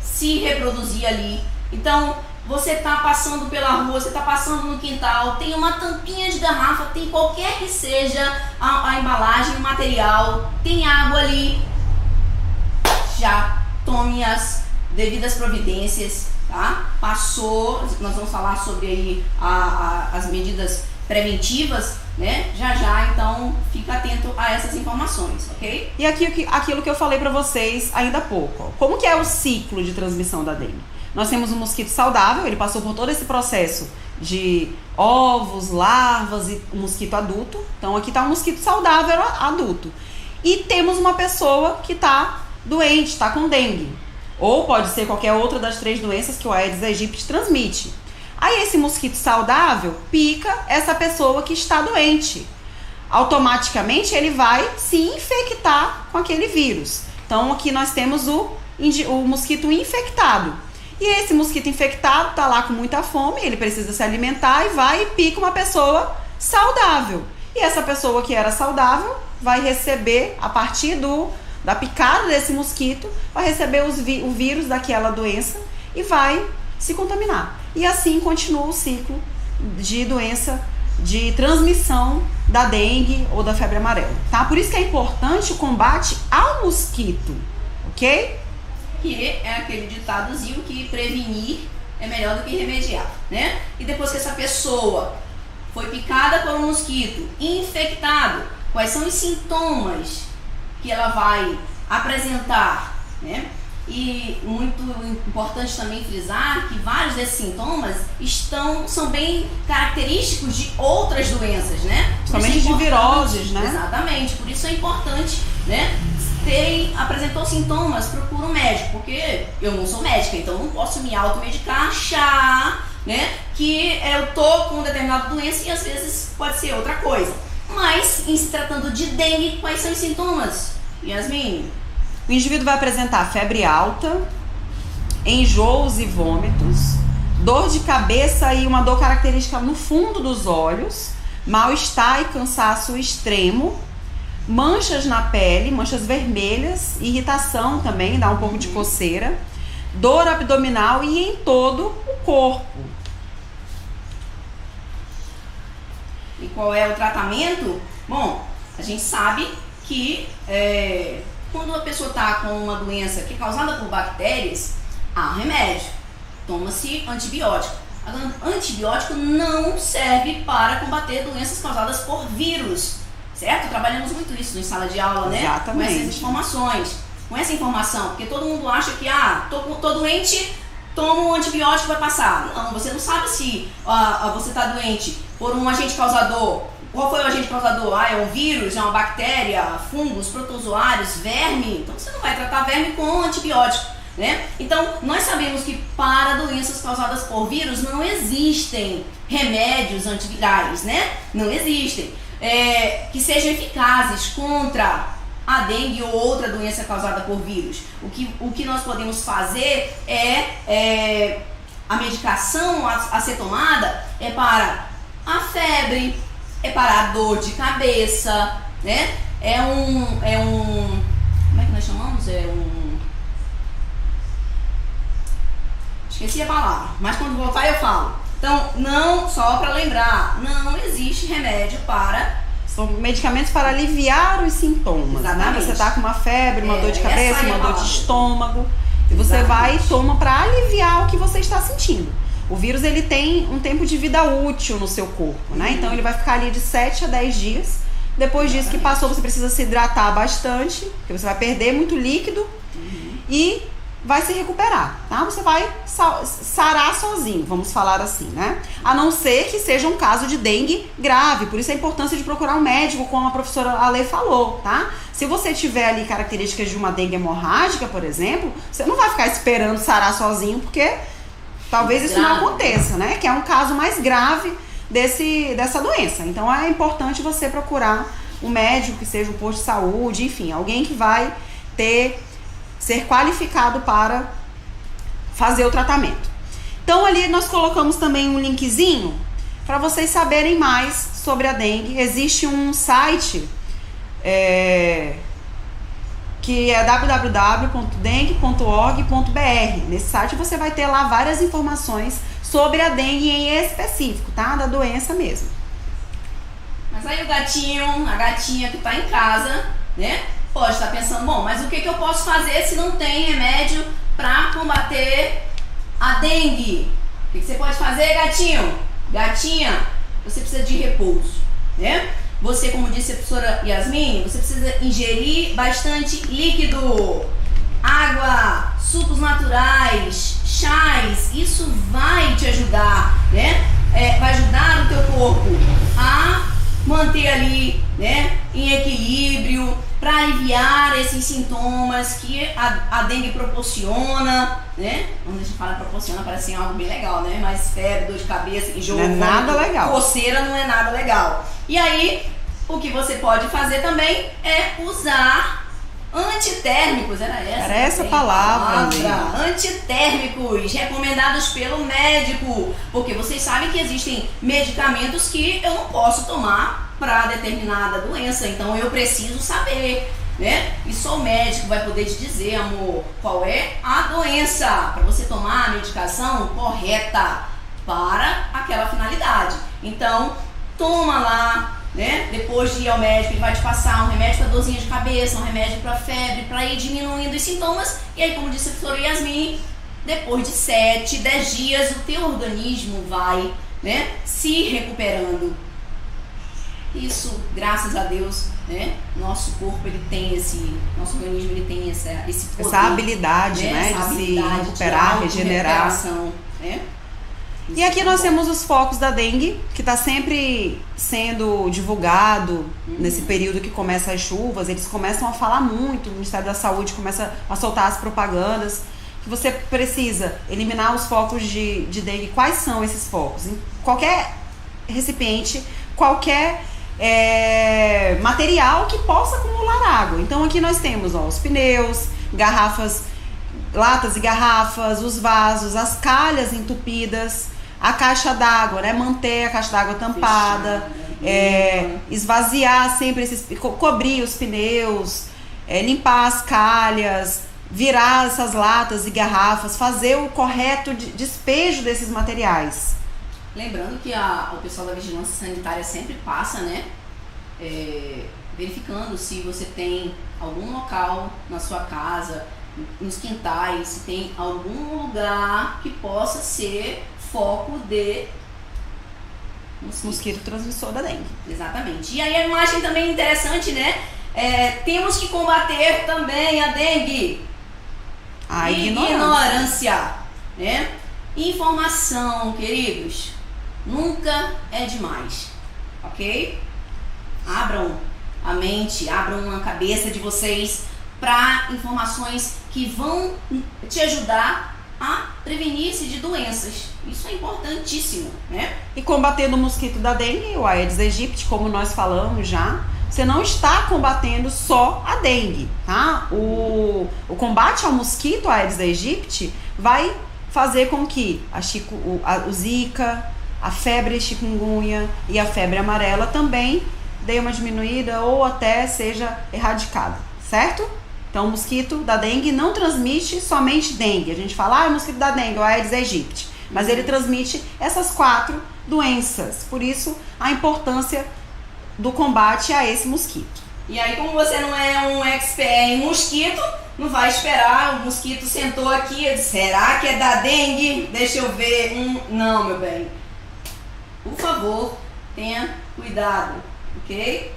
se reproduzir ali. Então, você está passando pela rua, você está passando no quintal, tem uma tampinha de garrafa, tem qualquer que seja a embalagem, o material, tem água ali, já tome as devidas providências, tá? Passou, nós vamos falar sobre aí as medidas preventivas, né? Já, então fica atento a essas informações, ok? E aquilo que eu falei pra vocês ainda há pouco, ó. Como que é o ciclo de transmissão da dengue? Nós temos um mosquito saudável, ele passou por todo esse processo de ovos, larvas e um mosquito adulto. Então aqui tá um mosquito saudável adulto. E temos uma pessoa que tá doente, está com dengue, ou pode ser qualquer outra das 3 doenças que o Aedes aegypti transmite. Aí esse mosquito saudável pica essa pessoa que está doente, automaticamente ele vai se infectar com aquele vírus. Então aqui nós temos o mosquito infectado, e esse mosquito infectado está lá com muita fome, ele precisa se alimentar e vai e pica uma pessoa saudável, e essa pessoa que era saudável vai receber, a partir da picada desse mosquito, vai receber o vírus daquela doença e vai se contaminar. E assim continua o ciclo de doença, de transmissão da dengue ou da febre amarela, tá? Por isso que é importante o combate ao mosquito, ok? Que é aquele ditadozinho que prevenir é melhor do que remediar, né? E depois que essa pessoa foi picada por um mosquito, infectado, quais são os sintomas que ela vai apresentar, né? E muito importante também frisar que vários desses sintomas são bem característicos de outras doenças, né? Somente de viroses, né? Exatamente, por isso é importante, né? Apresentou sintomas, procura um médico, porque eu não sou médica, então não posso me automedicar, achar, né, que eu tô com determinada doença e às vezes pode ser outra coisa. Mas, em se tratando de dengue, quais são os sintomas, Yasmin? O indivíduo vai apresentar febre alta, enjoos e vômitos, dor de cabeça e uma dor característica no fundo dos olhos, mal-estar e cansaço extremo, manchas na pele, manchas vermelhas, irritação também, dá um pouco de coceira, dor abdominal e em todo o corpo. E qual é o tratamento? Bom, a gente sabe que quando a pessoa está com uma doença que é causada por bactérias, há um remédio, toma-se antibiótico. Agora, antibiótico não serve para combater doenças causadas por vírus, certo? Trabalhamos muito isso em sala de aula, né? Exatamente. Com essas informações, com essa informação, porque todo mundo acha que, tô doente, toma um antibiótico vai passar. Não, você não sabe se você está doente por um agente causador. Qual foi o agente causador? É um vírus, é uma bactéria, fungos, protozoários, verme. Então você não vai tratar verme com antibiótico, né? Então nós sabemos que para doenças causadas por vírus não existem remédios antivirais, né? Não existem. Que sejam eficazes contra a dengue ou outra doença causada por vírus. O que nós podemos fazer a medicação a ser tomada é para a febre, é para a dor de cabeça, né? Como é que nós chamamos? Esqueci a palavra, mas quando voltar eu falo. Então, não, só para lembrar, não existe remédio para... São medicamentos para aliviar os sintomas, né? Você tá com uma febre, uma dor de cabeça, uma dor de estômago, e você vai e toma para aliviar o que você está sentindo. O vírus, ele tem um tempo de vida útil no seu corpo, né? Então ele vai ficar ali de 7 a 10 dias. Depois disso que passou, você precisa se hidratar bastante, porque você vai perder muito líquido e vai se recuperar, tá? Você vai sarar sozinho, vamos falar assim, né? A não ser que seja um caso de dengue grave, por isso a importância de procurar um médico, como a professora Ale falou, tá? Se você tiver ali características de uma dengue hemorrágica, por exemplo, você não vai ficar esperando sarar sozinho, porque talvez isso não aconteça, né? Que é um caso mais grave dessa doença. Então é importante você procurar um médico, que seja um posto de saúde, enfim, alguém que vai ser qualificado para fazer o tratamento. Então ali nós colocamos também um linkzinho para vocês saberem mais sobre a dengue. Existe um site que é www.dengue.org.br. Nesse site você vai ter lá várias informações sobre a dengue em específico, tá? Da doença mesmo. Mas aí a gatinha que tá em casa, né? Pode estar pensando, bom, mas o que eu posso fazer se não tem remédio para combater a dengue? O que você pode fazer, gatinho? Gatinha, você precisa de repouso, né? Você, como disse a professora Yasmin, você precisa ingerir bastante líquido, água, sucos naturais, chás. Isso vai te ajudar, né? Vai ajudar o teu corpo a manter ali, né, em equilíbrio, para aliviar esses sintomas que a dengue proporciona, né? Quando a gente fala proporciona, parece algo bem legal, né? Mas febre, dor de cabeça, enjoo, não é nada legal. Coceira não é nada legal. E aí, o que você pode fazer também é usar antitérmicos, era essa a palavra. Antitérmicos recomendados pelo médico, porque vocês sabem que existem medicamentos que eu não posso tomar para determinada doença, então eu preciso saber, né? E só o médico vai poder te dizer, amor, qual é a doença para você tomar a medicação correta para aquela finalidade. Então, toma lá, né? Depois de ir ao médico, ele vai te passar um remédio para dorzinha de cabeça, um remédio para febre, para ir diminuindo os sintomas. E aí, como disse a professora Yasmin, depois de 7, 10 dias, o teu organismo vai, né, se recuperando. Isso, graças a Deus, né? Nosso corpo, ele tem nosso organismo, ele tem esse poder, essa habilidade, né? De se recuperar, regenerar. Né? E aqui nós temos os focos da dengue, que está sempre sendo divulgado nesse período que começa as chuvas. Eles começam a falar muito, o Ministério da Saúde começa a soltar as propagandas, que você precisa eliminar os focos de dengue. Quais são esses focos? Em qualquer recipiente, qualquer material que possa acumular água. Então aqui nós temos os pneus, garrafas, latas e garrafas, os vasos, as calhas entupidas, a caixa d'água, né? Manter a caixa d'água tampada, esvaziar sempre cobrir os pneus, limpar as calhas, virar essas latas e garrafas, fazer o correto despejo desses materiais. Lembrando que o pessoal da vigilância sanitária sempre passa, né? Verificando se você tem algum local na sua casa, nos quintais, se tem algum lugar que possa ser foco de Mosquito transmissor da dengue. Exatamente. E aí a imagem também interessante, né? Temos que combater também a dengue. A ignorância, né? Informação, queridos, nunca é demais, ok? Abram a mente, abram a cabeça de vocês para informações que vão te ajudar a prevenir-se de doenças. Isso é importantíssimo, né? E combatendo o mosquito da dengue, o Aedes aegypti, como nós falamos já, você não está combatendo só a dengue, tá? O combate ao mosquito Aedes aegypti vai fazer com que o Zika, a febre chikungunya e a febre amarela também dê uma diminuída ou até seja erradicada, certo? Então, o mosquito da dengue não transmite somente dengue. A gente fala, o mosquito da dengue, o Aedes aegypti. Mas ele transmite essas 4 doenças. Por isso, a importância do combate a esse mosquito. E aí, como você não é um expert em mosquito, não vai esperar, o mosquito sentou aqui e disse, será que é da dengue? Deixa eu ver. Não, meu bem. Por favor, tenha cuidado, ok?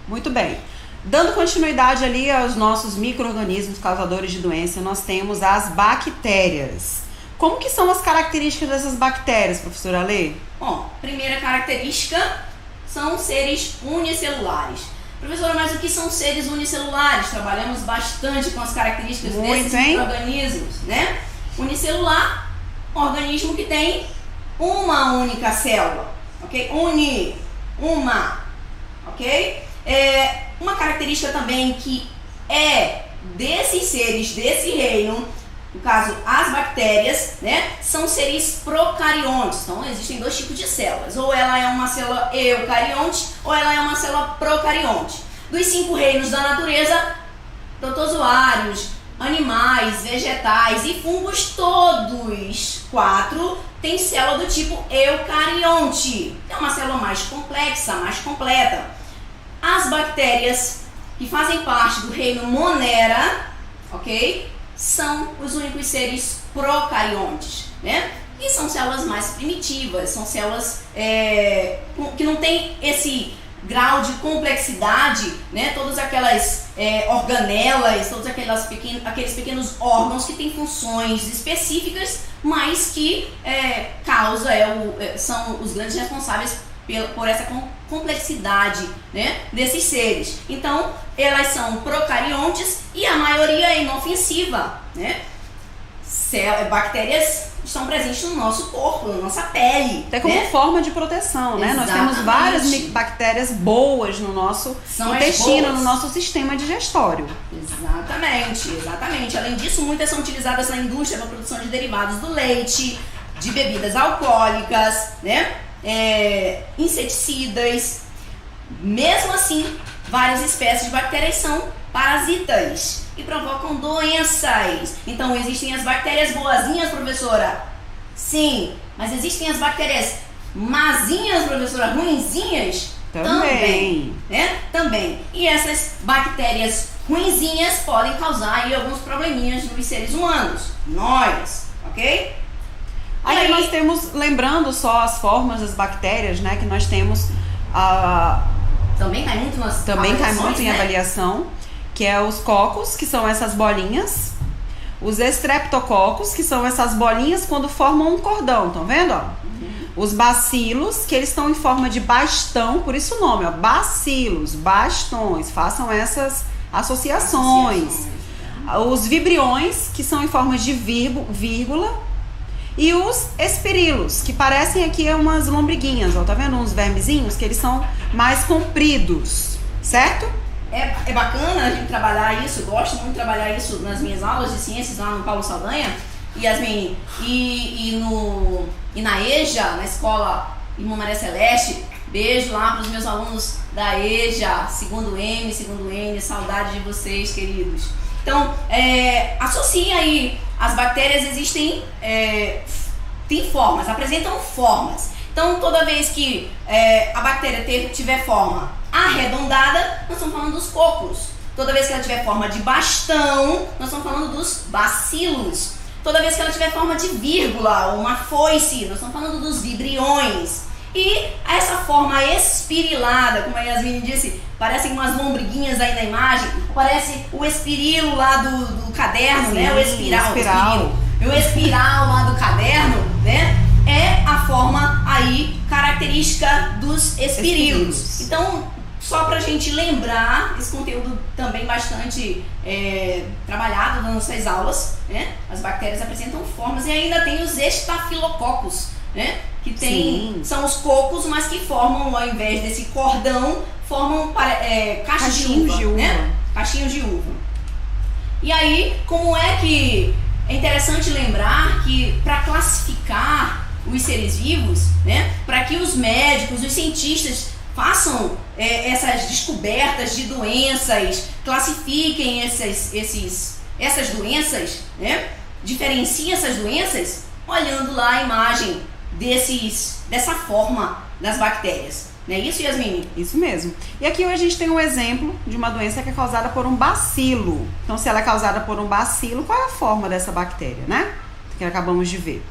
Muito bem. Dando continuidade ali aos nossos micro-organismos causadores de doença, nós temos as bactérias. Como que são as características dessas bactérias, professora Lê? Bom, primeira característica são seres unicelulares. Professora, mas o que são seres unicelulares? Trabalhamos bastante com as características desses micro-organismos, né? Unicelular, organismo que tem uma única célula, ok? Uma, ok? Uma característica também que é desses seres, desse reino, no caso as bactérias, né, são seres procariontes. Então existem 2 tipos de células, ou ela é uma célula eucarionte ou ela é uma célula procarionte. Dos 5 reinos da natureza, protozoários, animais, vegetais e fungos, todos 4 têm célula do tipo eucarionte. É uma célula mais complexa, mais completa. As bactérias que fazem parte do reino Monera, ok? São os únicos seres procariontes, né? E são células mais primitivas, são células que não têm esse grau de complexidade, né? Todas aquelas organelas, todos aqueles pequenos órgãos que têm funções específicas, mas que são os grandes responsáveis por essa complexidade, né, desses seres. Então, elas são procariontes e a maioria é inofensiva, né? Bactérias estão presentes no nosso corpo, na nossa pele. Até como forma de proteção, né? Exatamente. Nós temos várias bactérias boas no nosso intestino, no nosso sistema digestório. Exatamente. Além disso, muitas são utilizadas na indústria para a produção de derivados do leite, de bebidas alcoólicas, né? Inseticidas. Mesmo assim, várias espécies de bactérias são parasitas e provocam doenças. Então existem as bactérias boazinhas, professora? Sim, mas existem as bactérias mazinhas, professora, ruinzinhas? Também, né? Também. E essas bactérias ruinzinhas podem causar aí alguns probleminhas nos seres humanos, nós, ok? Aí nós temos, lembrando só as formas das bactérias, né, que nós temos também cai muito em avaliação, que é os cocos, que são essas bolinhas, os estreptococos, que são essas bolinhas quando formam um cordão, estão vendo? Ó? Os bacilos, que eles estão em forma de bastão, por isso o nome, ó, bacilos, bastões, façam essas associações. Os vibriões, que são em forma de vírgula, e os espirilos, que parecem aqui umas lombriguinhas, ó, tá vendo? Uns vermezinhos, que eles são mais compridos, certo? É bacana a gente trabalhar isso, eu gosto muito de trabalhar isso nas minhas aulas de ciências lá no Paulo Saldanha, Yasmin, e na EJA, na escola Irmã Maria Celeste. Beijo lá para os meus alunos da EJA, segundo M, segundo N, saudade de vocês, queridos. Então, associa aí, as bactérias existem, tem formas, apresentam formas. Então, toda vez que a bactéria tiver forma arredondada, nós estamos falando dos cocos. Toda vez que ela tiver forma de bastão, nós estamos falando dos bacilos. Toda vez que ela tiver forma de vírgula ou uma foice, nós estamos falando dos vibriões. E essa forma espirilada, como a Yasmin disse, parecem umas lombriguinhas aí na imagem, parece o espirilo lá do caderno, Sim, né? O espiral. O espiral lá do caderno, né? É a forma aí característica dos espirilos. Então, só pra gente lembrar, esse conteúdo também bastante trabalhado nas nossas aulas, né? As bactérias apresentam formas e ainda tem os estafilococos, né? Que são os cocos, mas que formam, ao invés desse cordão, formam cachinhos de uva, né? Cachinhos de uva. E aí, como é que é interessante lembrar que para classificar os seres vivos, né? Para que os médicos, os cientistas façam essas descobertas de doenças, classifiquem essas doenças, né? Diferenciem essas doenças olhando lá a imagem dessa forma das bactérias. Não é isso, Yasmin? Isso mesmo. E aqui hoje a gente tem um exemplo de uma doença que é causada por um bacilo. Então, se ela é causada por um bacilo, qual é a forma dessa bactéria, né? Que acabamos de ver.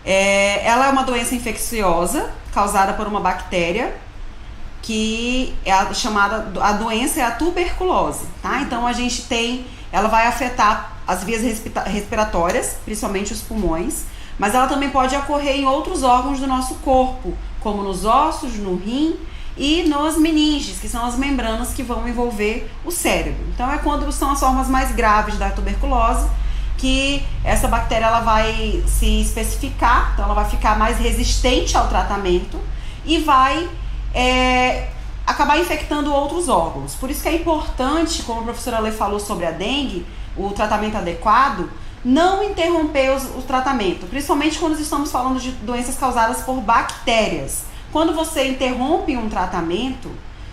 Ela é uma doença infecciosa causada por uma bactéria que é a doença é a tuberculose, tá? Então ela vai afetar as vias respiratórias, principalmente os pulmões, mas ela também pode ocorrer em outros órgãos do nosso corpo, como nos ossos, no rim e nos meninges, que são as membranas que vão envolver o cérebro. Então quando são as formas mais graves da tuberculose que essa bactéria ela vai se especificar, então ela vai ficar mais resistente ao tratamento e vai acabar infectando outros órgãos. Por isso que é importante, como a professora Lê falou sobre a dengue, o tratamento adequado, não interromper o tratamento, principalmente quando estamos falando de doenças causadas por bactérias. Quando você interrompe um tratamento,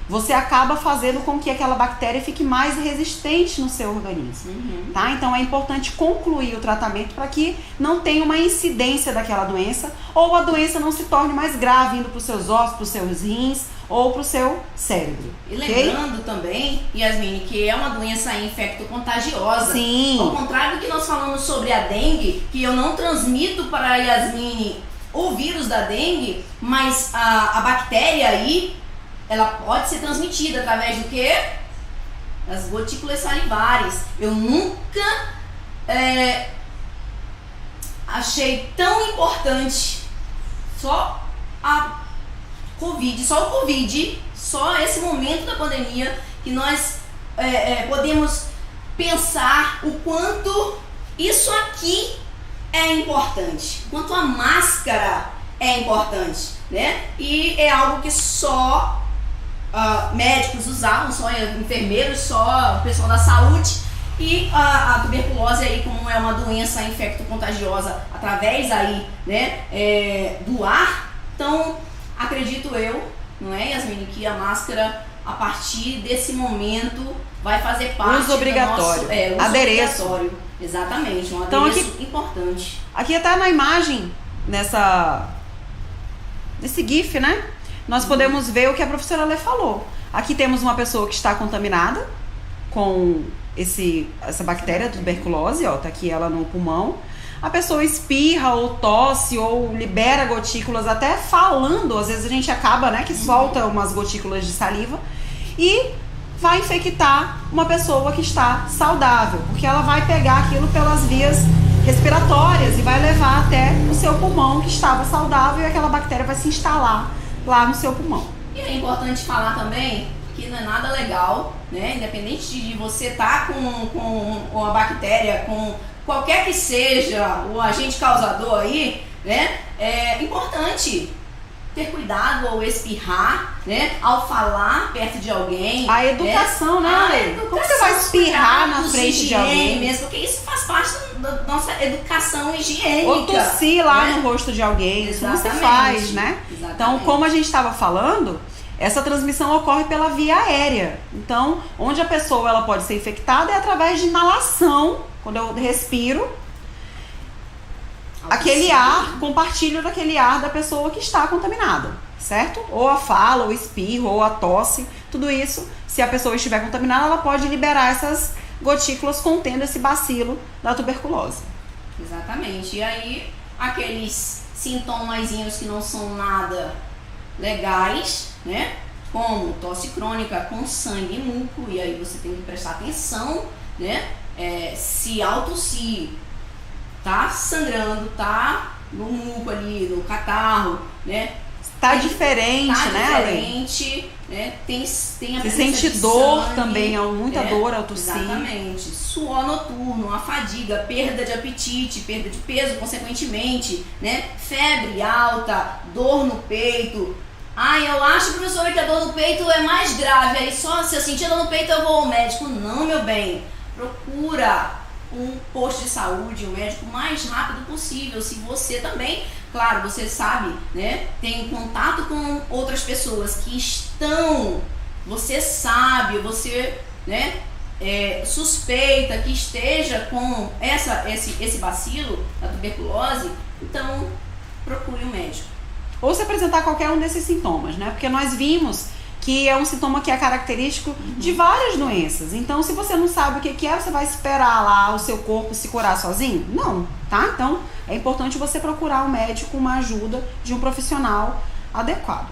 você acaba fazendo com que aquela bactéria fique mais resistente no seu organismo, tá? Então é importante concluir o tratamento para que não tenha uma incidência daquela doença ou a doença não se torne mais grave, indo para os seus ossos, para os seus rins ou para o seu cérebro. E lembrando também, Yasmin, que é uma doença infecto-contagiosa. Sim. Ao contrário do que nós falamos sobre a dengue, que eu não transmito para a Yasmin o vírus da dengue, mas a bactéria aí, ela pode ser transmitida através do quê? Das gotículas salivares. Eu nunca achei tão importante só o Covid, só esse momento da pandemia que nós podemos pensar o quanto isso aqui é importante, o quanto a máscara é importante, né? E é algo que só médicos usavam, só enfermeiros, só o pessoal da saúde. E a tuberculose aí, como é uma doença infecto-contagiosa através aí, né, do ar, então acredito eu, não é, Yasmin, que a máscara a partir desse momento vai fazer parte uso obrigatório, do nosso, uso adereço. Obrigatório. Exatamente, um Então, adereço importante. Aqui até na imagem, nesse GIF, né? Nós podemos ver o que a professora Lê falou. Aqui temos uma pessoa que está contaminada com essa bactéria tuberculose, ó, tá aqui ela no pulmão. A pessoa espirra ou tosse ou libera gotículas, até falando, às vezes a gente acaba, né, que solta umas gotículas de saliva e vai infectar uma pessoa que está saudável, porque ela vai pegar aquilo pelas vias respiratórias e vai levar até o seu pulmão que estava saudável e aquela bactéria vai se instalar lá no seu pulmão. E é importante falar também que não é nada legal, né? Independente de você estar com a bactéria, com qualquer que seja o agente causador aí, né? É importante ter cuidado ao espirrar, né? Ao falar perto de alguém. A educação, né? Como você vai espirrar na frente de alguém? Mesmo, porque isso faz parte da nossa educação higiênica. Ou tossir lá, né, no rosto de alguém. Exatamente. Isso não se faz, né? Exatamente. Então, como a gente estava falando, essa transmissão ocorre pela via aérea. Então, onde a pessoa ela pode ser infectada é através de inalação. Quando eu respiro, aquele ar, compartilho daquele ar da pessoa que está contaminada, certo? Ou a fala, ou o espirro, ou a tosse, tudo isso, se a pessoa estiver contaminada, ela pode liberar essas gotículas contendo esse bacilo da tuberculose. Exatamente. E aí, aqueles sintomazinhos que não são nada legais, né? Como tosse crônica com sangue e muco, e aí você tem que prestar atenção, né? Se autossir, tá sangrando, tá no muco ali, no catarro, né? Tá diferente, tá né, diferente, né? Tem a Você presença sente de dor sangue, também, muita dor ao tossir. Exatamente. Suor noturno, a fadiga, perda de apetite, perda de peso, consequentemente, né? Febre alta, dor no peito. Eu acho, professora, que a dor no peito é mais grave. Aí só se eu sentir dor no peito eu vou ao médico. Não, meu bem. Procura um posto de saúde, um médico o mais rápido possível. Se você também, claro, você sabe, né? Tem contato com outras pessoas que estão, você sabe, você, né? Suspeita que esteja com esse bacilo, a tuberculose, então procure um médico. Ou se apresentar qualquer um desses sintomas, né? Porque nós vimos que é um sintoma que é característico de várias doenças. Então, se você não sabe o que é, você vai esperar lá o seu corpo se curar sozinho? Não, tá? Então, é importante você procurar um médico, uma ajuda de um profissional adequado.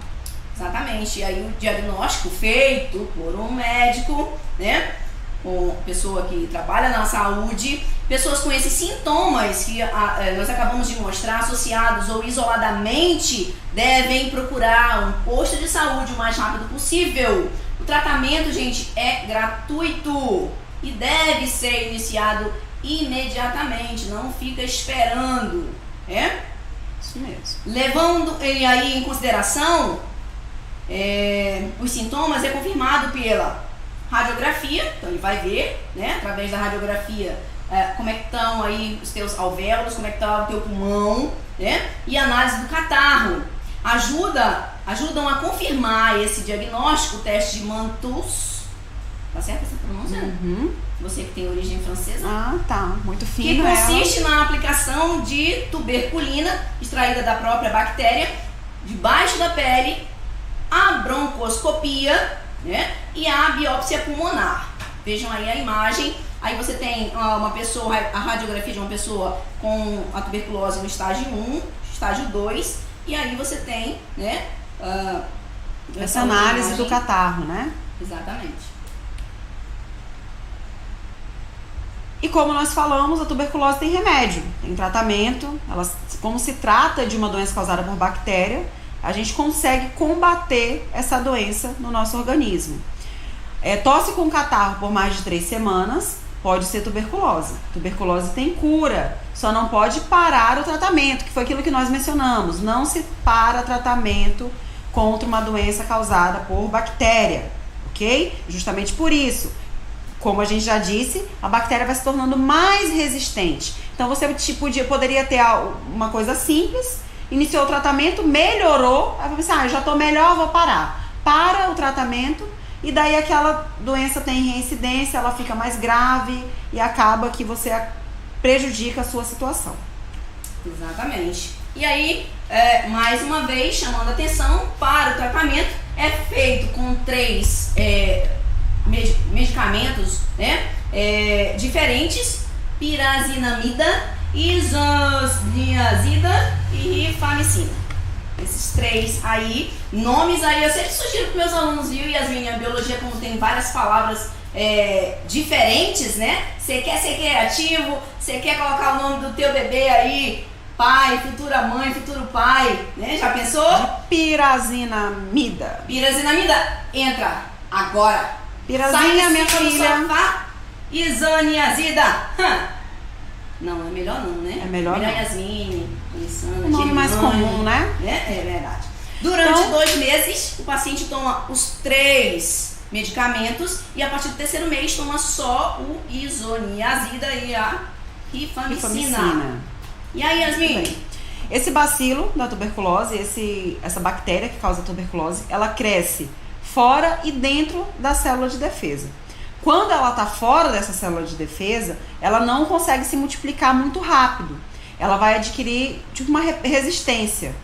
Exatamente. E aí o diagnóstico feito por um médico, né? Uma pessoa que trabalha na saúde, pessoas com esses sintomas que nós acabamos de mostrar, associados ou isoladamente, devem procurar um posto de saúde o mais rápido possível. O tratamento, gente, é gratuito e deve ser iniciado imediatamente, não fica esperando, Isso mesmo. Levando aí em consideração os sintomas, é confirmado pela radiografia, então ele vai ver, né, através da radiografia, como é que estão aí os teus alvéolos, como é que está o teu pulmão, né, e análise do catarro. Ajudam a confirmar esse diagnóstico, o teste de Mantoux, tá certo essa pronúncia? Uhum. Você que tem origem francesa. Tá, muito Que fino. consiste na aplicação de tuberculina, extraída da própria bactéria, debaixo da pele, a broncoscopia, né? E a biópsia pulmonar. Vejam aí a imagem. Aí você tem uma pessoa, a radiografia de uma pessoa com a tuberculose no estágio 1, estágio 2, e aí você tem, né? Essa análise do catarro, né? Exatamente. E como nós falamos, a tuberculose tem remédio, tem tratamento. Como se trata de uma doença causada por bactéria, a gente consegue combater essa doença no nosso organismo. Tosse com catarro por mais de 3 semanas pode ser tuberculose. Tuberculose tem cura, só não pode parar o tratamento, que foi aquilo que nós mencionamos. Não se para tratamento contra uma doença causada por bactéria, ok? Justamente por isso, como a gente já disse, a bactéria vai se tornando mais resistente. Então você poderia ter uma coisa simples, iniciou o tratamento, melhorou, aí você já estou melhor, vou parar. Para o tratamento e daí aquela doença tem reincidência, ela fica mais grave e acaba que você prejudica a sua situação. Exatamente. E aí, mais uma vez, chamando a atenção para o tratamento, é feito com 3 medicamentos, né, diferentes: pirazinamida, isoniazida e rifamicina. Esses 3 aí, nomes aí, eu sempre sugiro para meus alunos, viu, Yasmin? A biologia, como tem várias palavras diferentes, né? Você quer ser criativo, você quer colocar o nome do teu bebê aí, pai, futura mãe, futuro pai, né? Já pensou? Pirazinamida. Pirazinamida, entra agora. Pirazinha, minha filha. Sofá, isoniazida. Não, é melhor não, né? É melhor não. Yasmin, Alessandra, O nome mais comum, né? É verdade. Durante 2 meses, o paciente toma os 3 medicamentos e a partir do 3º mês toma só o isoniazida e a rifamicina. E aí, Yasmin? Esse bacilo da tuberculose, essa bactéria que causa a tuberculose, ela cresce fora e dentro da célula de defesa. Quando ela está fora dessa célula de defesa, ela não consegue se multiplicar muito rápido. Ela vai adquirir tipo uma resistência.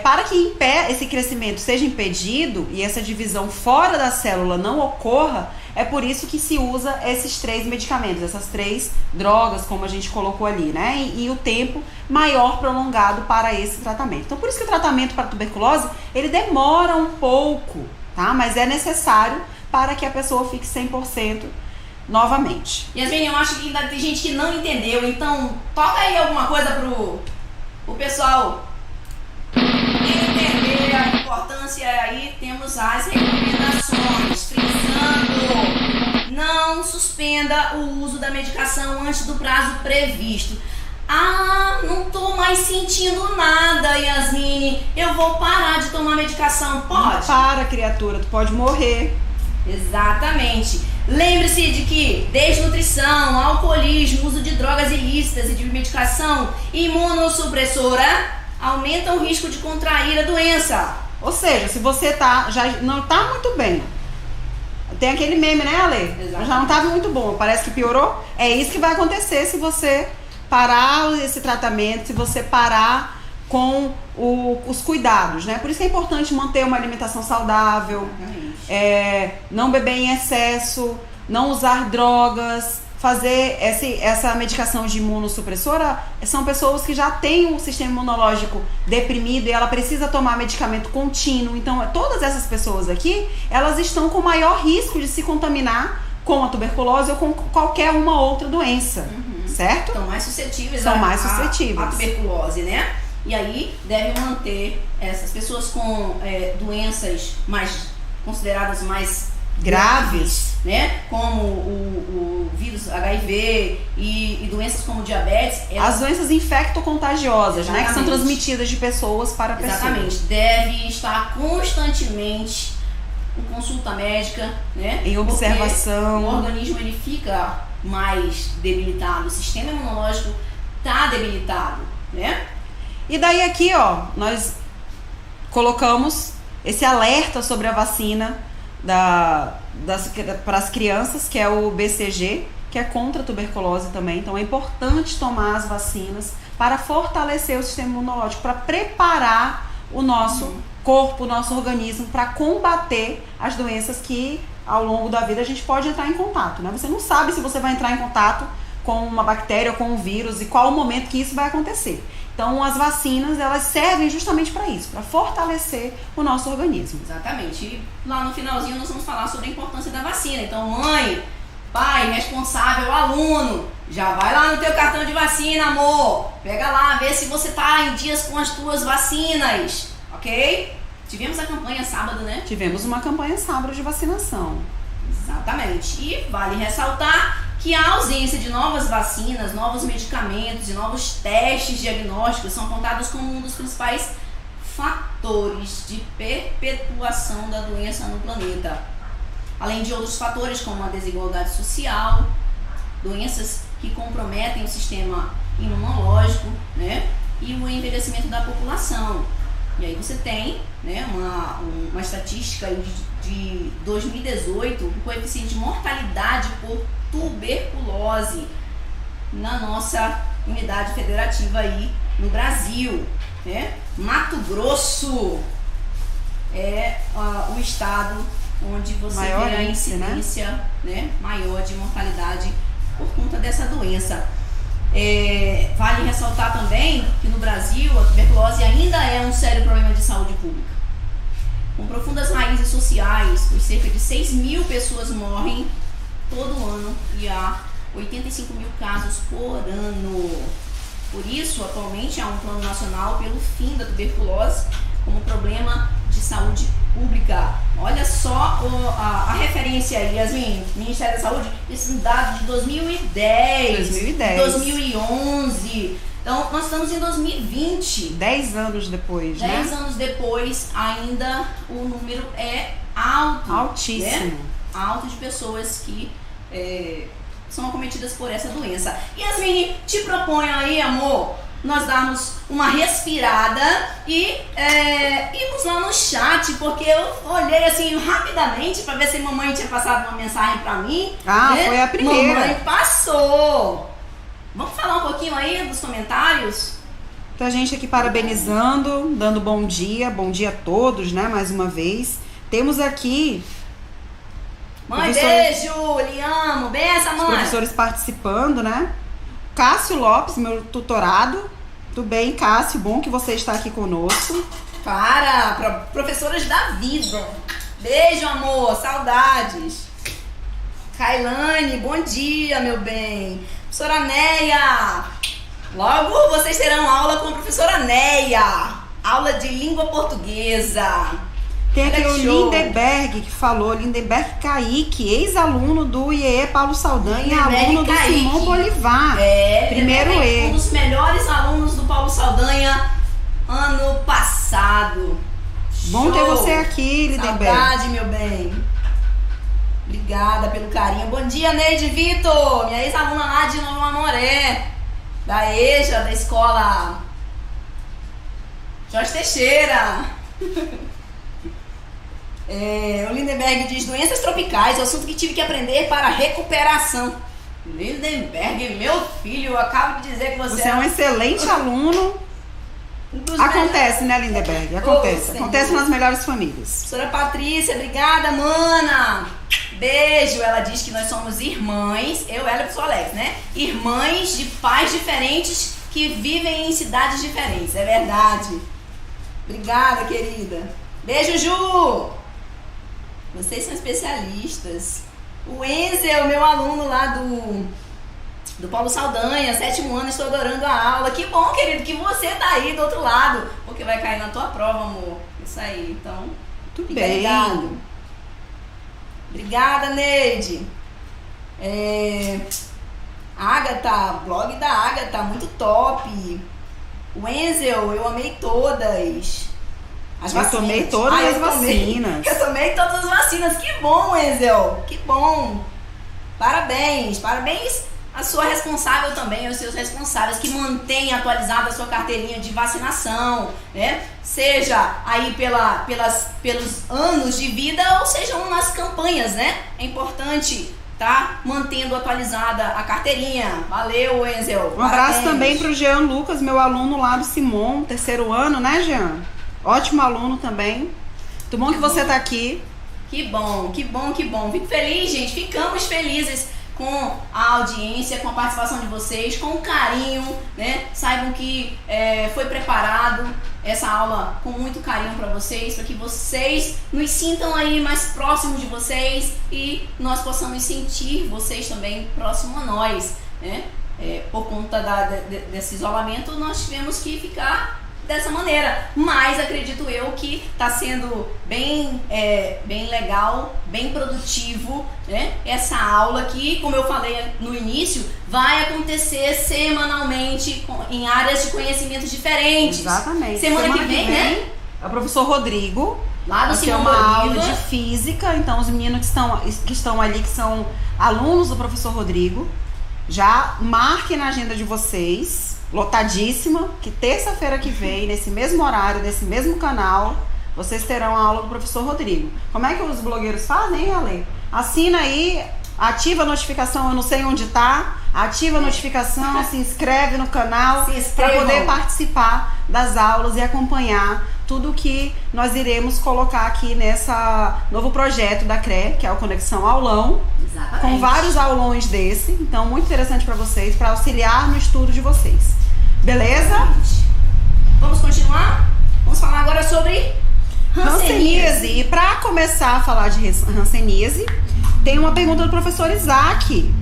Para que esse crescimento seja impedido e essa divisão fora da célula não ocorra, é por isso que se usa esses 3 medicamentos, essas 3 drogas, como a gente colocou ali, né? E o tempo maior prolongado para esse tratamento. Então, por isso que o tratamento para tuberculose, ele demora um pouco, tá? Mas é necessário para que a pessoa fique 100% novamente. Yasmin, eu acho que ainda tem gente que não entendeu, então toca aí alguma coisa pro pessoal entender a importância. Aí temos as recomendações, frisando: não suspenda o uso da medicação antes do prazo previsto. Ah, não tô mais sentindo nada, Yasmine, eu vou parar de tomar medicação. Pode? Não para, criatura, tu pode morrer. Exatamente. Lembre-se de que desnutrição, alcoolismo, uso de drogas ilícitas e de medicação imunossupressora aumentam o risco de contrair a doença. Ou seja, se você já não tá muito bem, tem aquele meme, né, Ale? Exato. Já não tava muito bom, parece que piorou. É isso que vai acontecer se você parar esse tratamento, se você parar com os cuidados, né? Por isso que é importante manter uma alimentação saudável, não beber em excesso, não usar drogas, fazer essa medicação de imunossupressora. São pessoas que já têm o sistema imunológico deprimido e ela precisa tomar medicamento contínuo. Então, todas essas pessoas aqui, elas estão com maior risco de se contaminar com a tuberculose ou com qualquer uma outra doença, certo? Estão mais suscetíveis à tuberculose, né? E aí deve manter essas pessoas com doenças mais consideradas mais graves, né? Como o vírus HIV e doenças como diabetes. As doenças infectocontagiosas, né? Que são Exatamente. transmitidas de pessoas para pessoas. Exatamente. Deve estar constantemente em consulta médica, né? Em observação. Porque o organismo ele fica mais debilitado, o sistema imunológico está debilitado, né? E daí aqui, ó, nós colocamos esse alerta sobre a vacina para as crianças, que é o BCG, que é contra a tuberculose também. Então é importante tomar as vacinas para fortalecer o sistema imunológico, para preparar o nosso corpo, o nosso organismo para combater as doenças que ao longo da vida a gente pode entrar em contato, né? Você não sabe se você vai entrar em contato com uma bactéria ou com um vírus e qual o momento que isso vai acontecer. Então, as vacinas, elas servem justamente para isso, para fortalecer o nosso organismo. Exatamente. E lá no finalzinho nós vamos falar sobre a importância da vacina. Então, mãe, pai, responsável, aluno, já vai lá no teu cartão de vacina, amor. Pega lá, vê se você tá em dias com as tuas vacinas, ok? Tivemos a campanha sábado, né? Tivemos uma campanha sábado de vacinação. Exatamente. E vale ressaltar que a ausência de novas vacinas, novos medicamentos e novos testes diagnósticos são apontados como um dos principais fatores de perpetuação da doença no planeta. Além de outros fatores como a desigualdade social, doenças que comprometem o sistema imunológico, né? E o envelhecimento da população. E aí você tem, né, uma estatística de 2018, um coeficiente de mortalidade por tuberculose na nossa unidade federativa aí no Brasil, né? Mato Grosso é o estado onde você maior vê a índice, incidência, né, maior de mortalidade por conta dessa doença. Vale ressaltar também que no Brasil a tuberculose ainda é um sério problema de saúde pública, com profundas raízes sociais, pois cerca de 6 mil pessoas morrem todo ano e há 85 mil casos por ano. Por isso, atualmente há um plano nacional pelo fim da tuberculose como problema de saúde pública. Olha só a referência aí, Yasmin, Ministério da Saúde, esse dado de 2010, 2011. Então, nós estamos em 2020. 10 anos depois, 10 né? anos depois, ainda o número é alto. Altíssimo. Né? Alto de pessoas que são acometidas por essa doença. Yasmin, te proponho aí, amor, nós darmos uma respirada e irmos lá no chat, porque eu olhei assim rapidamente para ver se a mamãe tinha passado uma mensagem para mim. Né? Foi a primeira. Mamãe passou. Vamos falar um pouquinho aí dos comentários? Muita gente aqui parabenizando, dando bom dia a todos, né? Mais uma vez. Temos aqui Mãe, beijo, lhe amo. Benção, os mãe. professores participando, né? Cássio Lopes, meu tutorado. Tudo bem, Cássio? Bom que você está aqui conosco. Professoras da vida. Beijo, amor. Saudades. Kailane, bom dia, meu bem. Professora Neia. Logo vocês terão aula com a professora Neia. Aula de língua portuguesa. Tem aqui Olha o que show. Lindenberg que falou, Lindenberg Kaique, ex-aluno do IE Paulo Saldanha e Lindenberg aluno do Kaique. Simão Bolivar. Primeiro Lindenberg, E. um dos melhores alunos do Paulo Saldanha ano passado. Bom ter Show. você aqui, Lindenberg. Saudade, meu bem. Obrigada pelo carinho. Bom dia, Neide Vitor, minha ex-aluna lá de Novo Amoré, da EJA, da escola Jorge Teixeira. O Lindenberg diz: doenças tropicais, o assunto que tive que aprender para recuperação. Lindenberg, meu filho, eu acabo de dizer que Você é um excelente aluno. Acontece, né, Lindenberg? Acontece. Ô, Acontece Senhor. nas melhores famílias. Professora Patrícia, obrigada, mana. Beijo. Ela diz que nós somos irmãs, eu, ela e o professor Alex, né? Irmãs de pais diferentes que vivem em cidades diferentes. É verdade. Obrigada, querida. Beijo, Ju. Vocês são especialistas. O Enzel, meu aluno lá do Paulo Saldanha, 7º ano, estou adorando a aula. Que bom, querido, que você tá aí do outro lado, porque vai cair na tua prova, amor. Isso aí, então, Tudo fica bem. ligado. Obrigada, Neide. Agatha, blog da Agatha, muito top. O Enzel, eu amei todas. Eu tomei todas as vacinas. Eu tomei todas as vacinas. Que bom, Enzel. Que bom. Parabéns. Parabéns à sua responsável também, aos seus responsáveis que mantêm atualizada a sua carteirinha de vacinação, né? Seja aí pelos anos de vida ou sejam nas campanhas, né? É importante tá mantendo atualizada a carteirinha. Valeu, Enzel. Um abraço Parabéns. também pro Jean Lucas, meu aluno lá do Simon, 3º ano, né, Jean? Ótimo aluno também. Muito bom que você tá aqui. Que bom, que bom, que bom. Fico feliz, gente. Ficamos felizes com a audiência, com a participação de vocês, com o carinho, né? Saibam que foi preparado essa aula com muito carinho para vocês, para que vocês nos sintam aí mais próximos de vocês e nós possamos sentir vocês também próximo a nós, né? Por conta desse isolamento, nós tivemos que ficar dessa maneira, mas acredito eu que está sendo bem legal, bem produtivo, né? Essa aula que, como eu falei no início, vai acontecer semanalmente em áreas de conhecimentos diferentes. Exatamente. Semana que vem, né? É o professor Rodrigo. Lá do Vai ter Simão uma aula Bolívar. de física, então os meninos que estão ali, que são alunos do professor Rodrigo, já marquem na agenda de vocês, lotadíssima, que terça-feira que vem, nesse mesmo horário, nesse mesmo canal, vocês terão a aula do professor Rodrigo. Como é que os blogueiros fazem, hein, Ale? Assina aí, ativa a notificação, eu não sei onde tá, ativa a notificação, se inscreve no canal Se para inscrevam. poder participar das aulas e acompanhar tudo que nós iremos colocar aqui nessa novo projeto da CRE, que é o Conexão Aulão, Exatamente. com vários aulões desse, então muito interessante para vocês, para auxiliar no estudo de vocês. Beleza? Vamos continuar? Vamos falar agora sobre Hanseníase. E para começar a falar de hanseníase, tem uma pergunta do professor Isaac.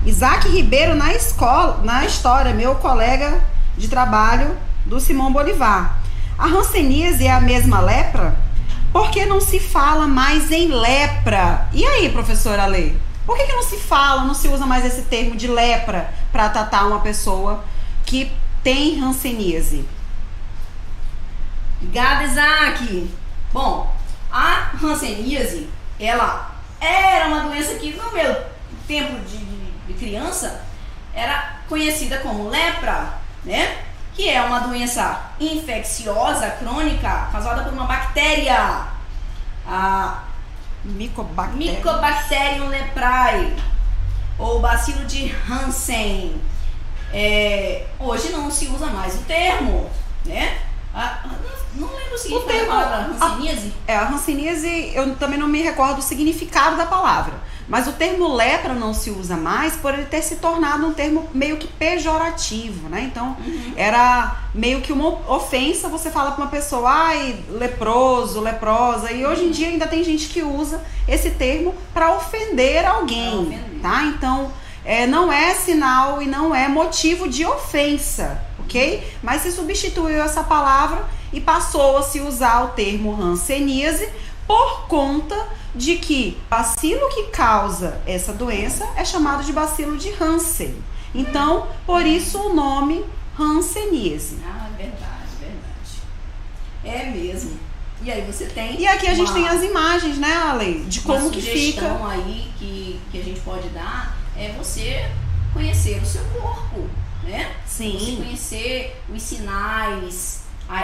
Isaac Ribeiro na história, meu colega de trabalho do Simão Bolivar. A hanseníase é a mesma lepra? Por que não se fala mais em lepra? E aí, professora Lê? Por que não se fala, não se usa mais esse termo de lepra para tratar uma pessoa que tem hanseníase? Obrigada, Isaac. Bom, a hanseníase, ela era uma doença que no meu tempo de criança era conhecida como lepra, né? Que é uma doença infecciosa crônica causada por uma bactéria, a Mycobacterium leprae, ou bacilo de Hansen. Hoje não se usa mais o termo, né? Não lembro o significado termo- da palavra hanseníase. A hanseníase, eu também não me recordo o significado da palavra, mas o termo lepra não se usa mais por ele ter se tornado um termo meio que pejorativo, né? Então, era meio que uma ofensa você fala pra uma pessoa, ai, leproso, leprosa, e hoje em dia ainda tem gente que usa esse termo para ofender alguém, Pra ofender. tá? Então, não é sinal e não é motivo de ofensa, ok? Mas se substituiu essa palavra e passou a se usar o termo hanseníase por conta de que o bacilo que causa essa doença é chamado de bacilo de Hansen. Então, por isso o nome hanseníase. Ah, verdade. É mesmo. E aí você tem. E aqui a gente uma- tem as imagens, né, Ale? De como uma que sugestão fica. aí que a gente pode dar é você conhecer o seu corpo, né? Você Sim. conhecer os sinais,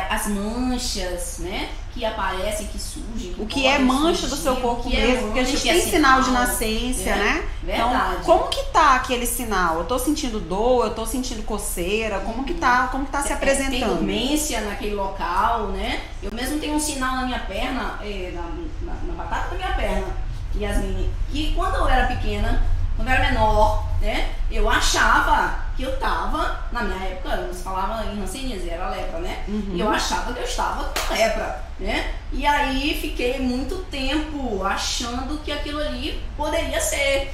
as manchas, né? Que aparecem, que surgem. O que é podem mancha do surgir, seu o corpo que é mesmo, porque a mancha, gente o que é tem sinal de sinal, nascença, né? né? Verdade. Então, como que tá aquele sinal? Eu tô sentindo dor, eu tô sentindo coceira, como que tá se Tem apresentando? dormência naquele local, né? Eu mesmo tenho um sinal na minha perna, na batata da minha perna, Yasmine, que quando eu era pequena, quando eu era menor, né? Eu achava que eu tava, na minha época, não se falava em hanseníase, era lepra, né? E eu achava que eu estava com lepra, né? E aí fiquei muito tempo achando que aquilo ali poderia ser.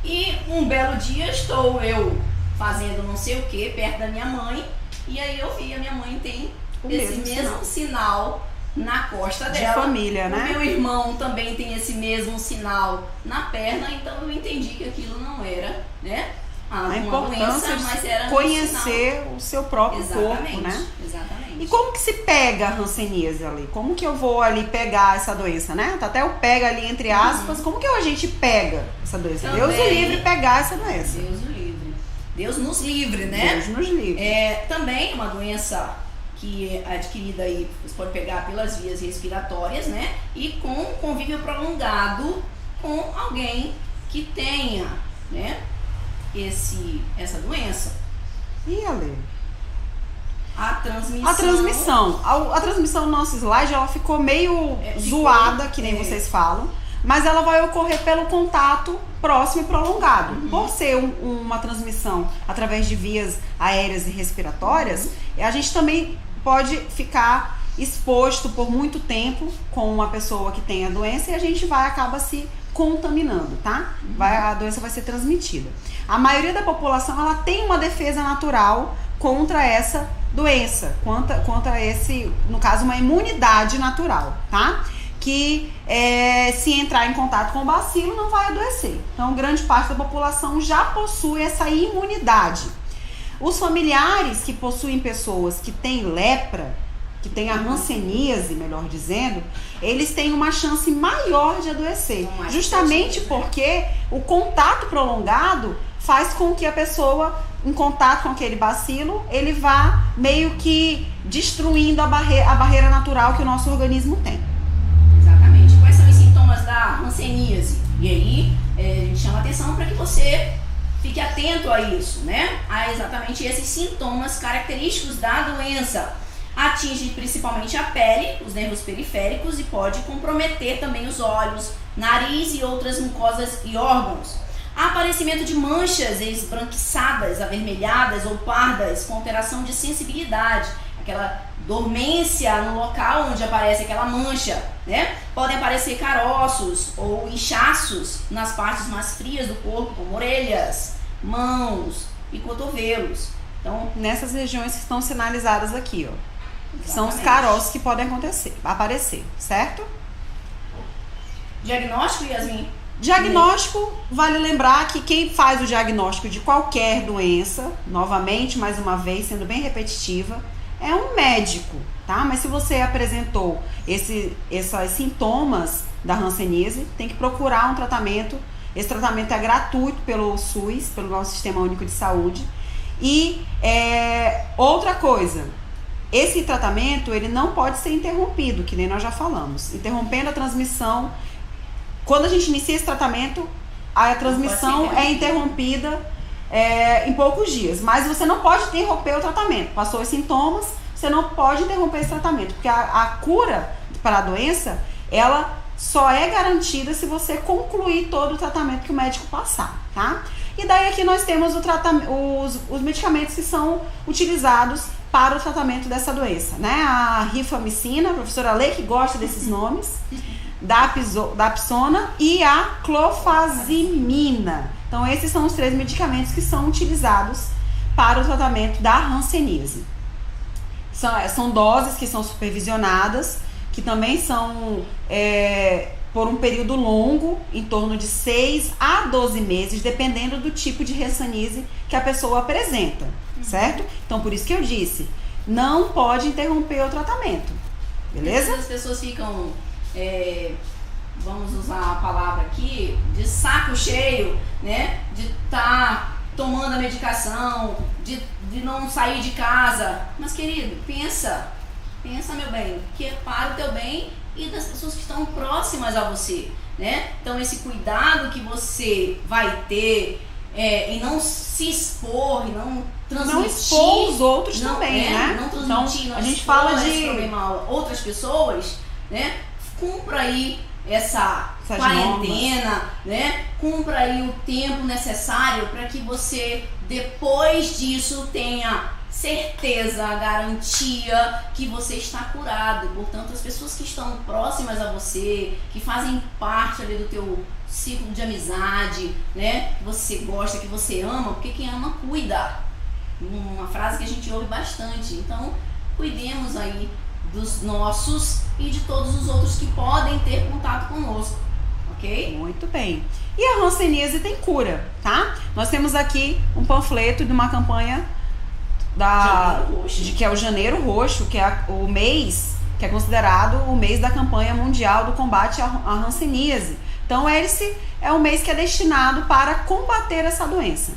E um belo dia estou eu fazendo não sei o que perto da minha mãe, e aí eu vi a minha mãe tem O esse mesmo mesmo sinal na costa De dela. família, né? O meu irmão também tem esse mesmo sinal na perna, então eu entendi que aquilo não era, né? A Uma importância doença, mas era de um conhecer o seu próprio Exatamente, corpo, né? exatamente. E como que se pega a hanseníase ali? Como que eu vou ali pegar essa doença, né? Até eu pego ali entre aspas, como que a gente pega essa doença? Também. Deus o livre pegar essa doença. Deus o livre. Deus nos livre, né? Deus nos livre. Também uma doença que é adquirida aí, você pode pegar pelas vias respiratórias, né? E com convívio prolongado com alguém que tenha, né? Essa doença. E Ale? A transmissão. A transmissão do nosso slide, ela ficou meio ficou, zoada, que nem vocês falam, mas ela vai ocorrer pelo contato próximo e prolongado. Por ser uma transmissão através de vias aéreas e respiratórias, a gente também pode ficar exposto por muito tempo com uma pessoa que tem a doença e a gente acaba se contaminando, tá? A doença vai ser transmitida. A maioria da população, ela tem uma defesa natural contra essa doença, contra esse, no caso, uma imunidade natural, tá? Que se entrar em contato com o bacilo não vai adoecer. Então, grande parte da população já possui essa imunidade. Os familiares que possuem pessoas que têm lepra, que têm a hanseníase, melhor dizendo, eles têm uma chance maior de adoecer. Mais Justamente possível, né? porque o contato prolongado faz com que a pessoa, em contato com aquele bacilo, ele vá meio que destruindo a barreira natural que o nosso organismo tem. Exatamente. Quais são os sintomas da hanseníase? E aí, a gente chama atenção para que você fique atento a isso, né? A exatamente esses sintomas característicos da doença. Atinge principalmente a pele, os nervos periféricos e pode comprometer também os olhos, nariz e outras mucosas e órgãos. Aparecimento de manchas esbranquiçadas, avermelhadas ou pardas com alteração de sensibilidade, aquela dormência no local onde aparece aquela mancha, né? Podem aparecer caroços ou inchaços nas partes mais frias do corpo, como orelhas, mãos e cotovelos. Então, Nessas regiões que estão sinalizadas aqui, ó. Que são os exatamente. caroços que podem aparecer, certo? Diagnóstico, Yasmin? Diagnóstico, vale lembrar que quem faz o diagnóstico de qualquer doença, novamente, mais uma vez, sendo bem repetitiva, é um médico, tá? Mas se você apresentou esses sintomas da hanseníase, tem que procurar um tratamento. Esse tratamento é gratuito pelo SUS, pelo nosso Sistema Único de Saúde. E outra coisa, esse tratamento ele não pode ser interrompido, que nem nós já falamos. Interrompendo a transmissão, quando a gente inicia esse tratamento, a transmissão é interrompida em poucos dias. Mas você não pode interromper o tratamento. Passou os sintomas, você não pode interromper esse tratamento, porque a cura para a doença, ela só é garantida se você concluir todo o tratamento que o médico passar, tá? E daí aqui nós temos os medicamentos que são utilizados para o tratamento dessa doença, né? A rifamicina, a professora Lê que gosta desses nomes, dapsona e a clofazimina. Então esses são os 3 medicamentos que são utilizados para o tratamento da hanseníase. São doses que são supervisionadas, que também são por um período longo, em torno de 6 a 12 meses, dependendo do tipo de hanseníase que a pessoa apresenta, certo? Então, por isso que eu disse, não pode interromper o tratamento, beleza? As pessoas ficam, vamos usar a palavra aqui, de saco cheio, né? De estar tomando a medicação, de não sair de casa. Mas, querido, pensa, meu bem, que é para o teu bem e das pessoas que estão próximas a você, né? Então, esse cuidado que você vai ter em não se expor, e não transmitir... Não expor os outros também, né? Não transmitir, então, a gente fala de problema a outras pessoas, né? Cumpra aí essas quarentena, normas, né? Cumpra aí o tempo necessário para que você, depois disso, tenha certeza, garantia que você está curado. Portanto, as pessoas que estão próximas a você, que fazem parte ali do teu ciclo de amizade, né? Que você gosta, que você ama, porque quem ama cuida. Uma frase que a gente ouve bastante. Então, cuidemos aí dos nossos e de todos os outros que podem ter contato conosco, ok? Muito bem. E a hanseníase tem cura, tá? Nós temos aqui um panfleto de uma campanha que é o Janeiro Roxo, que é o mês que é considerado o mês da campanha mundial do combate à hanseníase. Então esse é o mês que é destinado para combater essa doença.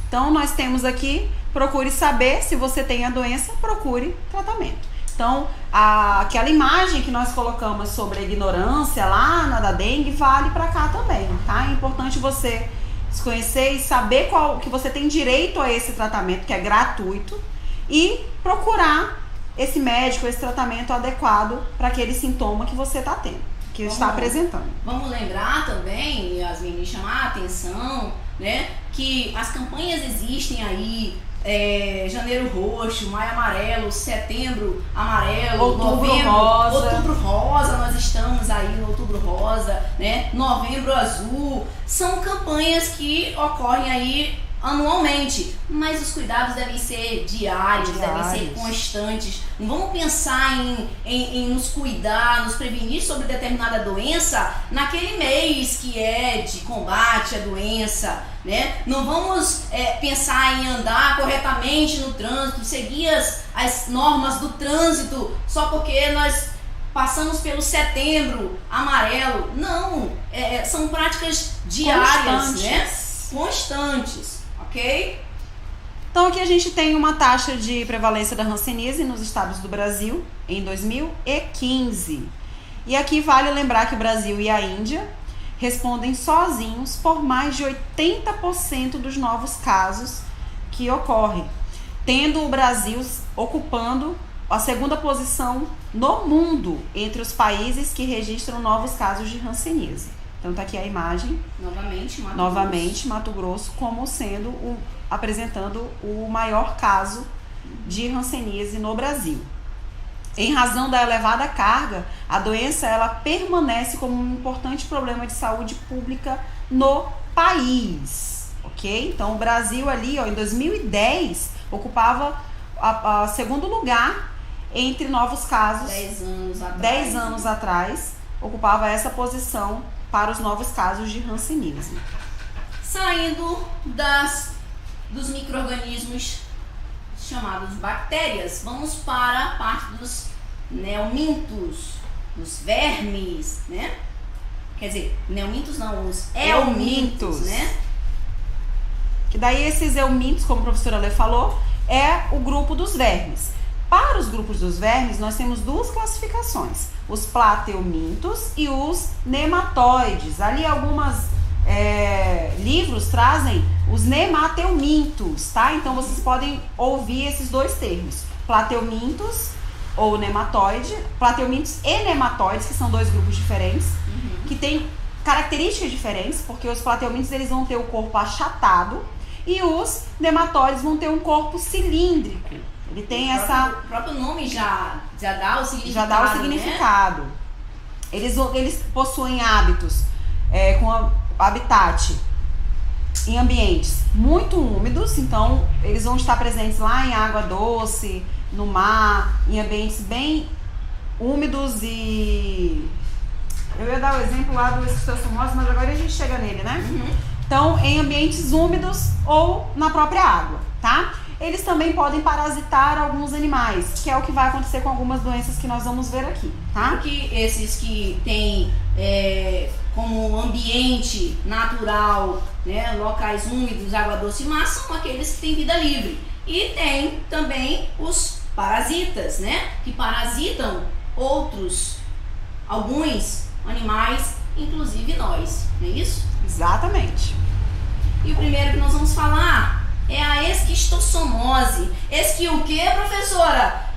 Então nós temos aqui, procure saber se você tem a doença, procure tratamento. Então aquela imagem que nós colocamos sobre a ignorância lá na da dengue vale para cá também, tá? É importante você se conhecer e saber que você tem direito a esse tratamento, que é gratuito, e procurar esse médico, esse tratamento adequado para aquele sintoma que você está tendo, que está apresentando. Vamos lembrar também, Yasmin, chamar a atenção, né, que as campanhas existem aí, Janeiro Roxo, Maio Amarelo, Setembro Amarelo, Outubro Rosa. Outubro Rosa, nós estamos aí no Outubro Rosa, né? Novembro Azul. São campanhas que ocorrem aí anualmente, mas os cuidados devem ser diários, devem ser constantes. Não vamos pensar em nos cuidar, nos prevenir sobre determinada doença naquele mês que é de combate à doença, né? Não vamos pensar em andar corretamente no trânsito, seguir as normas do trânsito só porque nós passamos pelo Setembro Amarelo. Não, são práticas diárias, né? Constantes. Ok? Então aqui a gente tem uma taxa de prevalência da hanseníase nos estados do Brasil em 2015. E aqui vale lembrar que o Brasil e a Índia respondem sozinhos por mais de 80% dos novos casos que ocorrem, tendo o Brasil ocupando a 2ª posição no mundo entre os países que registram novos casos de hanseníase. Então tá aqui a imagem, novamente Mato Grosso como sendo apresentando o maior caso de hanseníase no Brasil. Em razão da elevada carga, a doença ela permanece como um importante problema de saúde pública no país, ok? Então o Brasil ali, em 2010 ocupava a 2º lugar entre novos casos. 10 anos atrás ocupava essa posição para os novos casos de hanseníase. Saindo dos micro-organismos chamados bactérias, vamos para a parte dos neomintos, dos vermes, né? Quer dizer, neomintos não, os helmintos, né? Que daí esses helmintos, como a professora Lê falou, é o grupo dos vermes. Para os grupos dos vermes, nós temos 2 classificações, os plateumintos e os nematóides. Ali alguns livros trazem os nemateumintos, tá? Então vocês podem ouvir esses 2 termos, plateumintos ou nematóide, plateumintos e nematóides, que são 2 grupos diferentes, que têm características diferentes, porque os plateumintos eles vão ter o corpo achatado e os nematóides vão ter um corpo cilíndrico. Ele tem O próprio nome já dá o significado. Já dá o significado. Né? Eles possuem hábitos com habitat em ambientes muito úmidos, então eles vão estar presentes lá em água doce, no mar, em ambientes bem úmidos e... Eu ia dar o exemplo lá do esquistossomose, mas agora a gente chega nele, né? Então, em ambientes úmidos ou na própria água, tá? Eles também podem parasitar alguns animais, que é o que vai acontecer com algumas doenças que nós vamos ver aqui, tá? Porque esses que têm como ambiente natural, né, locais úmidos, água doce e mar, são aqueles que têm vida livre. E tem também os parasitas, né, que parasitam alguns animais, inclusive nós, não é isso? Exatamente. E o primeiro que nós vamos falar é a esquistossomose. O que, professora?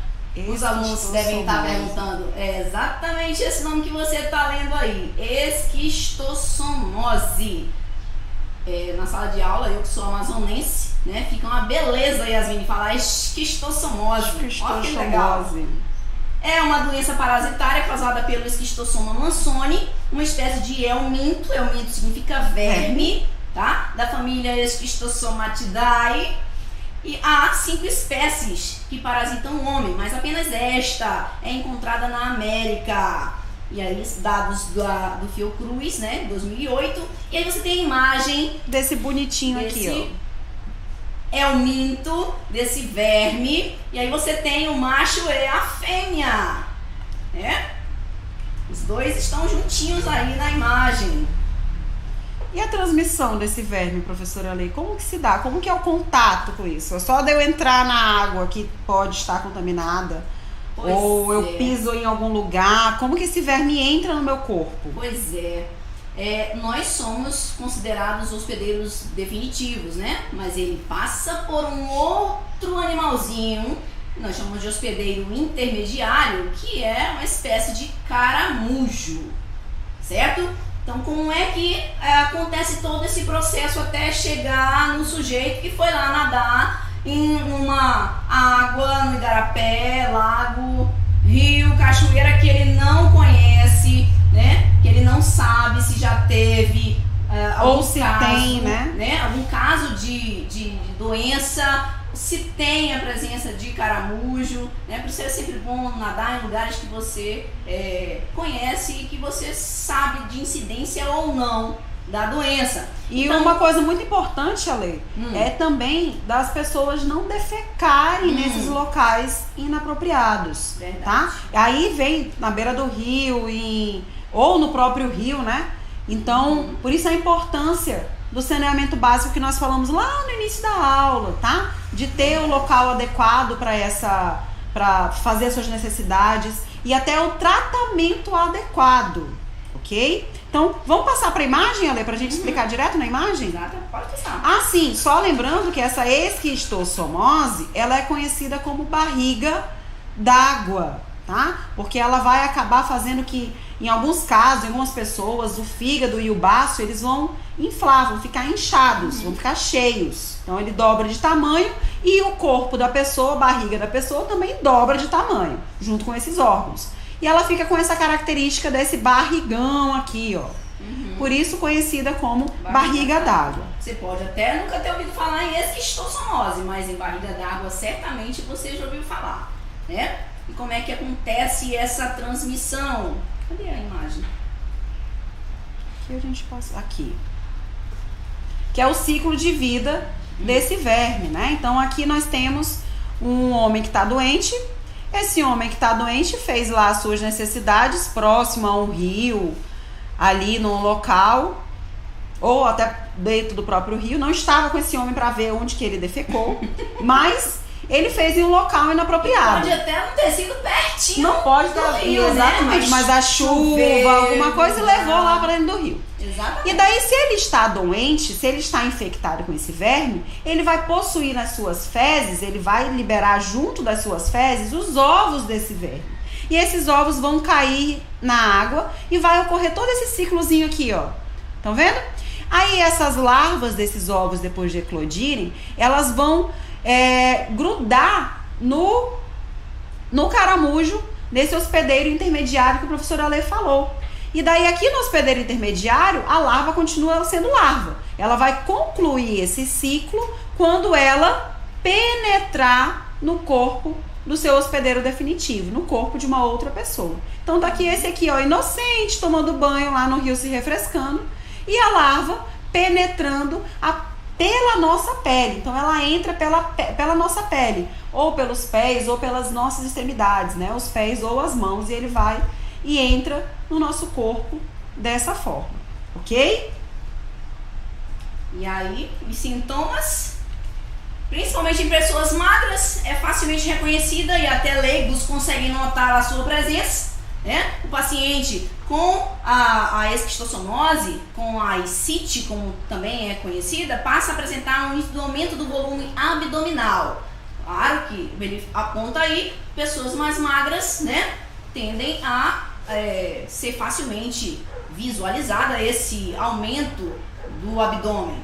Os alunos devem estar perguntando. É exatamente esse nome que você está lendo aí. Esquistossomose. Na sala de aula, eu que sou amazonense, né? Fica uma beleza, Yasmin, falar esquistossomose. Olha que legal. É uma doença parasitária causada pelo Esquistossoma mansoni, uma espécie de helminto. Helminto significa verme, tá? Da família Esquistossomatidae. E há 5 espécies que parasitam o homem, mas apenas esta é encontrada na América. E aí, dados do Fiocruz, né, 2008. E aí você tem a imagem desse bonitinho aqui, ó. Helminto, desse verme. E aí você tem o macho e a fêmea, né? Os dois estão juntinhos aí na imagem. E a transmissão desse verme, professora Lei, como que se dá? Como que é o contato com isso? É só de eu entrar na água que pode estar contaminada? Ou eu piso em algum lugar? Como que esse verme entra no meu corpo? Pois é. Nós somos considerados hospedeiros definitivos, né? Mas ele passa por um outro animalzinho, nós chamamos de hospedeiro intermediário, que é uma espécie de caramujo, certo? Então, como é que acontece todo esse processo até chegar no sujeito que foi lá nadar em uma água, no igarapé, lago, rio, cachoeira que ele não conhece, né? Que ele não sabe se já teve algum ou se caso, tem, né? Algum caso de doença, se tem a presença de caramujo, né? Por isso é sempre bom nadar em lugares que você conhece e que você sabe de incidência ou não da doença. E então, uma coisa muito importante, Ale, é também das pessoas não defecarem nesses locais inapropriados. Verdade. Tá? Aí vem na beira do rio ou no próprio rio, né? Então, por isso a importância do saneamento básico que nós falamos lá no início da aula, tá? De ter o local adequado para fazer as suas necessidades e até o tratamento adequado, ok? Então, vamos passar para a imagem, Ale, para a gente explicar direto na imagem? Exato, pode passar. Ah, sim, só lembrando que essa esquistossomose, ela é conhecida como barriga d'água, tá? Porque ela vai acabar fazendo que, em alguns casos, em algumas pessoas, o fígado e o baço, eles vão inflar, vão ficar inchados, vão ficar cheios. Então, ele dobra de tamanho e o corpo da pessoa, a barriga da pessoa, também dobra de tamanho, junto com esses órgãos. E ela fica com essa característica desse barrigão aqui, ó. Por isso conhecida como barriga d'água. Você pode até nunca ter ouvido falar em esquistossomose, mas em barriga d'água certamente você já ouviu falar, né? E como é que acontece essa transmissão? Cadê a imagem? Aqui a gente passa... Aqui. Que é o ciclo de vida desse verme, né? Então aqui nós temos um homem que está doente. Esse homem que está doente fez lá as suas necessidades próximo a um rio, ali num local, ou até dentro do próprio rio. Não estava com esse homem para ver onde que ele defecou, mas ele fez em um local inapropriado. Pode até não ter sido pertinho. Não pode do ter, rio, exatamente, né? mas a chuva, choveu, alguma coisa levou lá para dentro do rio. Exatamente. E daí, se ele está doente, se ele está infectado com esse verme, ele vai possuir nas suas fezes, ele vai liberar junto das suas fezes os ovos desse verme. E esses ovos vão cair na água e vai ocorrer todo esse ciclozinho aqui, ó. Estão vendo? Aí essas larvas desses ovos, depois de eclodirem, elas vão grudar no caramujo, nesse hospedeiro intermediário que o professor Ale falou. E daí aqui no hospedeiro intermediário, a larva continua sendo larva. Ela vai concluir esse ciclo quando ela penetrar no corpo do seu hospedeiro definitivo, no corpo de uma outra pessoa. Então daqui esse aqui, ó, inocente, tomando banho lá no rio, se refrescando, e a larva penetrando pela nossa pele. Então ela entra pela nossa pele, ou pelos pés, ou pelas nossas extremidades, né? Os pés ou as mãos, e ele vai e entra no nosso corpo dessa forma, ok? E aí, os sintomas, principalmente em pessoas magras, é facilmente reconhecida e até leigos conseguem notar a sua presença, né? O paciente com a esquistossomose, com a ascite, como também é conhecida, passa a apresentar um aumento do volume abdominal. Claro que ele aponta aí, pessoas mais magras, né, tendem a ser facilmente visualizada esse aumento do abdômen.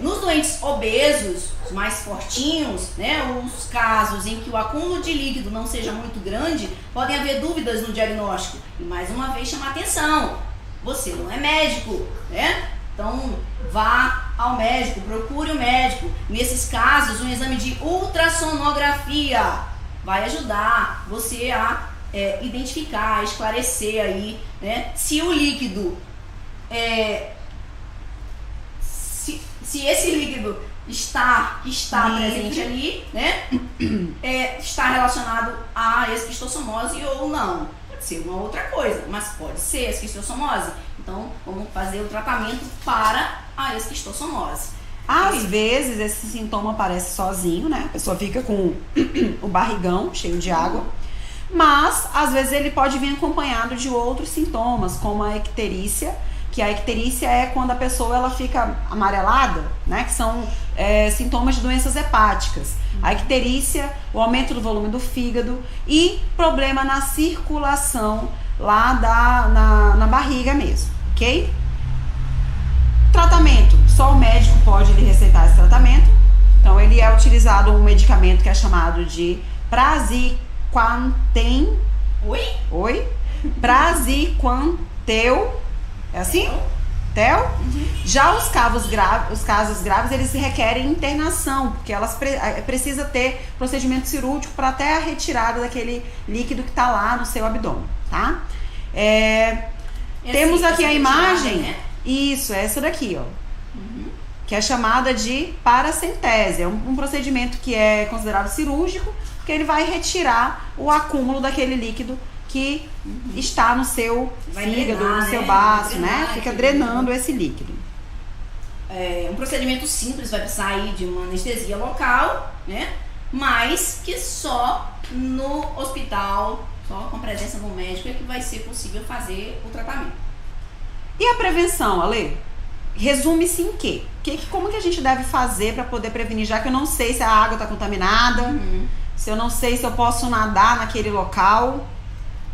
Nos doentes obesos, os mais fortinhos, né, os casos em que o acúmulo de líquido não seja muito grande, podem haver dúvidas no diagnóstico. E mais uma vez chama atenção, você não é médico, né? Então vá ao médico, procure o médico. Nesses casos, um exame de ultrassonografia vai ajudar você a identificar, esclarecer aí, né, se o líquido se esse líquido está presente ali, né, está relacionado à esquistossomose ou não. Pode ser uma outra coisa, mas pode ser esquistossomose. Então, vamos fazer o tratamento para a esquistossomose. Às vezes, esse sintoma aparece sozinho, né? A pessoa fica com o barrigão cheio de água. Mas, às vezes, ele pode vir acompanhado de outros sintomas, como a icterícia, que a icterícia é quando a pessoa ela fica amarelada, né? Que são sintomas de doenças hepáticas. A icterícia, o aumento do volume do fígado e problema na circulação lá na barriga mesmo, ok? Tratamento, só o médico pode lhe receitar esse tratamento. Então, ele é utilizado um medicamento que é chamado de praziquantel. Praziquantel. É assim? Tel? Já os casos graves, eles requerem internação, porque elas precisa ter procedimento cirúrgico para até a retirada daquele líquido que está lá no seu abdômen, tá? Temos aqui a imagem, né? Isso, essa daqui, ó. Que é chamada de paracentese. É um procedimento que é considerado cirúrgico, porque ele vai retirar o acúmulo daquele líquido que está no seu fígado, no seu baço, né? Fica drenando esse líquido. É um procedimento simples, vai precisar aí de uma anestesia local, né? Mas que só no hospital, só com a presença do médico é que vai ser possível fazer o tratamento. E a prevenção, Ale? Resume-se em quê? Como que a gente deve fazer para poder prevenir, já que eu não sei se a água está contaminada, se eu não sei se eu posso nadar naquele local?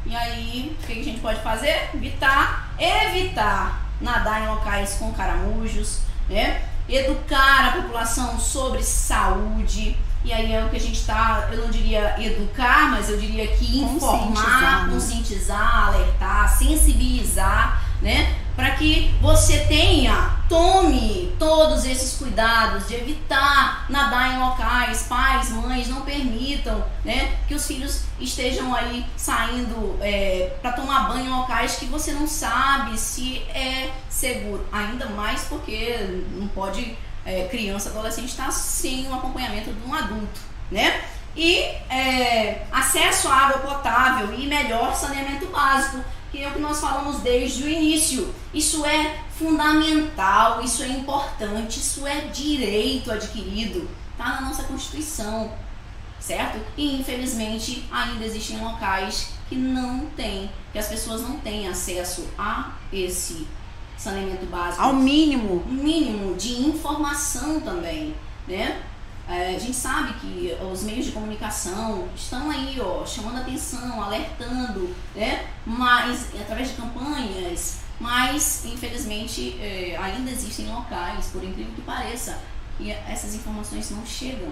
E aí, o que a gente pode fazer? Evitar nadar em locais com caramujos, né? Educar a população sobre saúde. E aí é o que a gente está, eu não diria educar, mas eu diria que informar, conscientizar, alertar, sensibilizar, né? Para que você tome todos esses cuidados de evitar nadar em locais, pais, mães, não permitam, né, que os filhos estejam aí saindo para tomar banho em locais que você não sabe se é seguro. Ainda mais porque não pode criança, adolescente estar sem o acompanhamento de um adulto, né? E acesso à água potável e melhor saneamento básico, que é o que nós falamos desde o início. Isso é fundamental, isso é importante, isso é direito adquirido, tá na nossa Constituição, certo? E infelizmente ainda existem locais que as pessoas não têm acesso a esse saneamento básico. Ao mínimo. Um mínimo de informação também, né? A gente sabe que os meios de comunicação estão aí, ó, chamando atenção, alertando, né? Mas através de campanhas, mas infelizmente ainda existem locais, por incrível que pareça, e essas informações não chegam,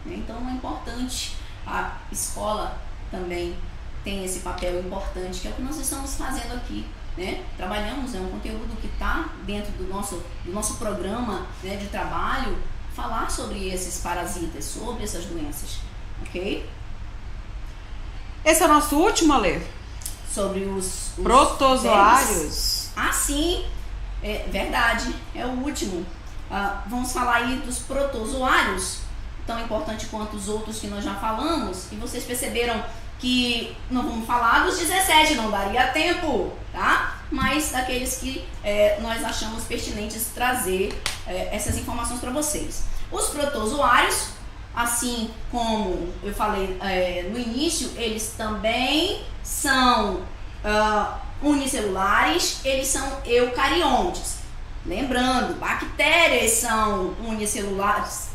né? Então é importante, a escola também tem esse papel importante, que é o que nós estamos fazendo aqui, né? Trabalhamos, é um conteúdo que está dentro do nosso programa, né, de trabalho, falar sobre esses parasitas, sobre essas doenças, ok? Esse é o nosso último, Alê? Sobre os protozoários. Ah, sim, é verdade, é o último. Vamos falar aí dos protozoários, tão importante quanto os outros que nós já falamos, e vocês perceberam que não vamos falar dos 17, não daria tempo, tá? Mas daqueles que nós achamos pertinentes trazer essas informações para vocês. Os protozoários, assim como eu falei no início, eles também são unicelulares, eles são eucariontes. Lembrando, bactérias são unicelulares,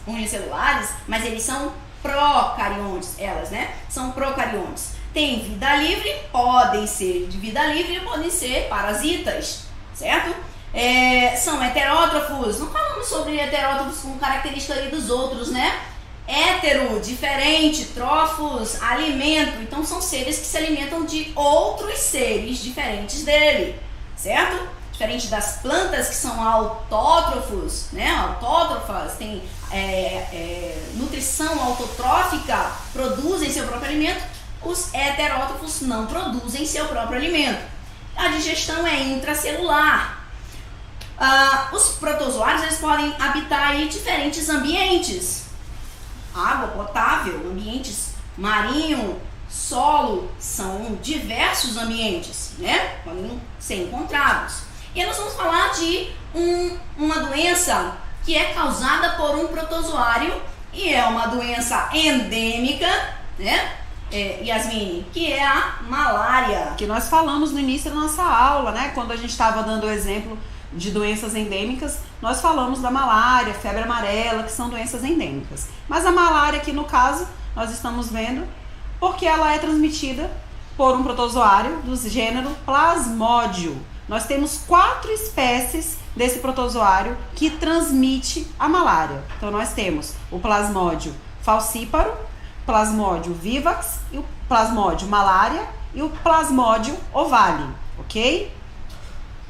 mas eles são procariontes, elas, né? São procariontes. Tem vida livre, podem ser de vida livre, podem ser parasitas, certo? São heterótrofos. Não falamos sobre heterótrofos como característica aí dos outros, né? Hétero, diferente, trófos, alimento. Então são seres que se alimentam de outros seres diferentes dele, certo? Diferente das plantas, que são autótrofos, né? Autótrofas, tem nutrição autotrófica, produzem seu próprio alimento. Os heterótrofos não produzem seu próprio alimento. A digestão é intracelular. Os protozoários, eles podem habitar em diferentes ambientes. Água potável, ambientes marinho, solo, são diversos ambientes, né? Podem ser encontrados. E nós vamos falar de uma doença que é causada por um protozoário e é uma doença endêmica, né? Yasmine, que é a malária. Que nós falamos no início da nossa aula, né? Quando a gente estava dando o exemplo de doenças endêmicas, nós falamos da malária, febre amarela, que são doenças endêmicas. Mas a malária aqui no caso, nós estamos vendo porque ela é transmitida por um protozoário do gênero Plasmodium. Nós temos 4 espécies desse protozoário que transmite a malária. Então nós temos o Plasmodium falciparum, Plasmodium vivax, e o Plasmodium malaria e o Plasmodium ovale, ok?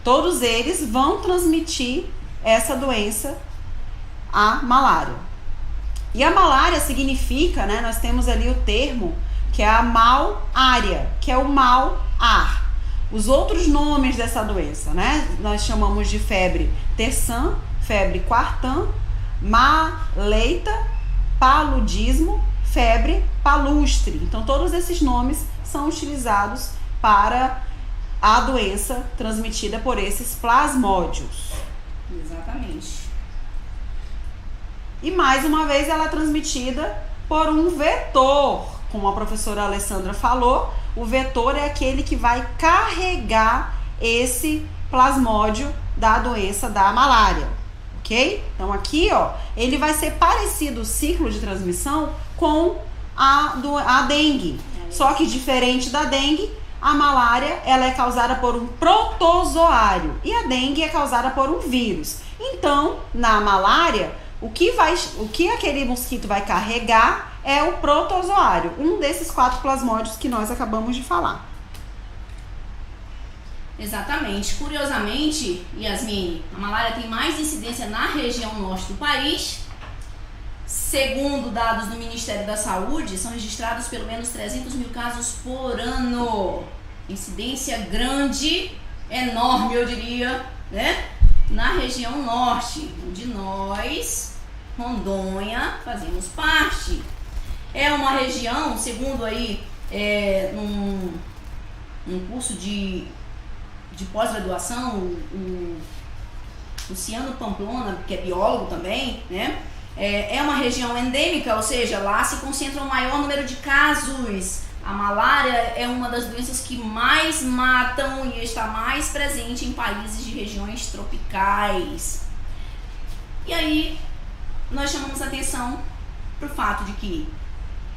Todos eles vão transmitir essa doença, a malária. E a malária significa, né, nós temos ali o termo que é a malária, que é o mau ar. Os outros nomes dessa doença, né, nós chamamos de febre terçã, febre quartã, maleita, paludismo, febre palustre. Então todos esses nomes são utilizados para a doença transmitida por esses plasmódios. Exatamente. E mais uma vez ela é transmitida por um vetor. Como a professora Alessandra falou, o vetor é aquele que vai carregar esse plasmódio da doença da malária, ok? Então aqui, ó, ele vai ser parecido o ciclo de transmissão com a dengue. Só que diferente da dengue, a malária ela é causada por um protozoário e a dengue é causada por um vírus. Então, na malária, o que aquele mosquito vai carregar é o protozoário, um desses 4 plasmódios que nós acabamos de falar. Exatamente. Curiosamente, Yasmine, a malária tem mais incidência na região norte do país. Segundo dados do Ministério da Saúde, são registrados pelo menos 300 mil casos por ano. Incidência grande, enorme, eu diria, né? Na região norte, onde nós, Rondônia, fazemos parte. É uma região, segundo aí, num curso de pós-graduação, o Luciano Pamplona, que é biólogo também, né? É uma região endêmica, ou seja, lá se concentra o maior número de casos A malária é uma das doenças que mais matam e está mais presente em países de regiões tropicais. E aí, nós chamamos atenção para o fato de que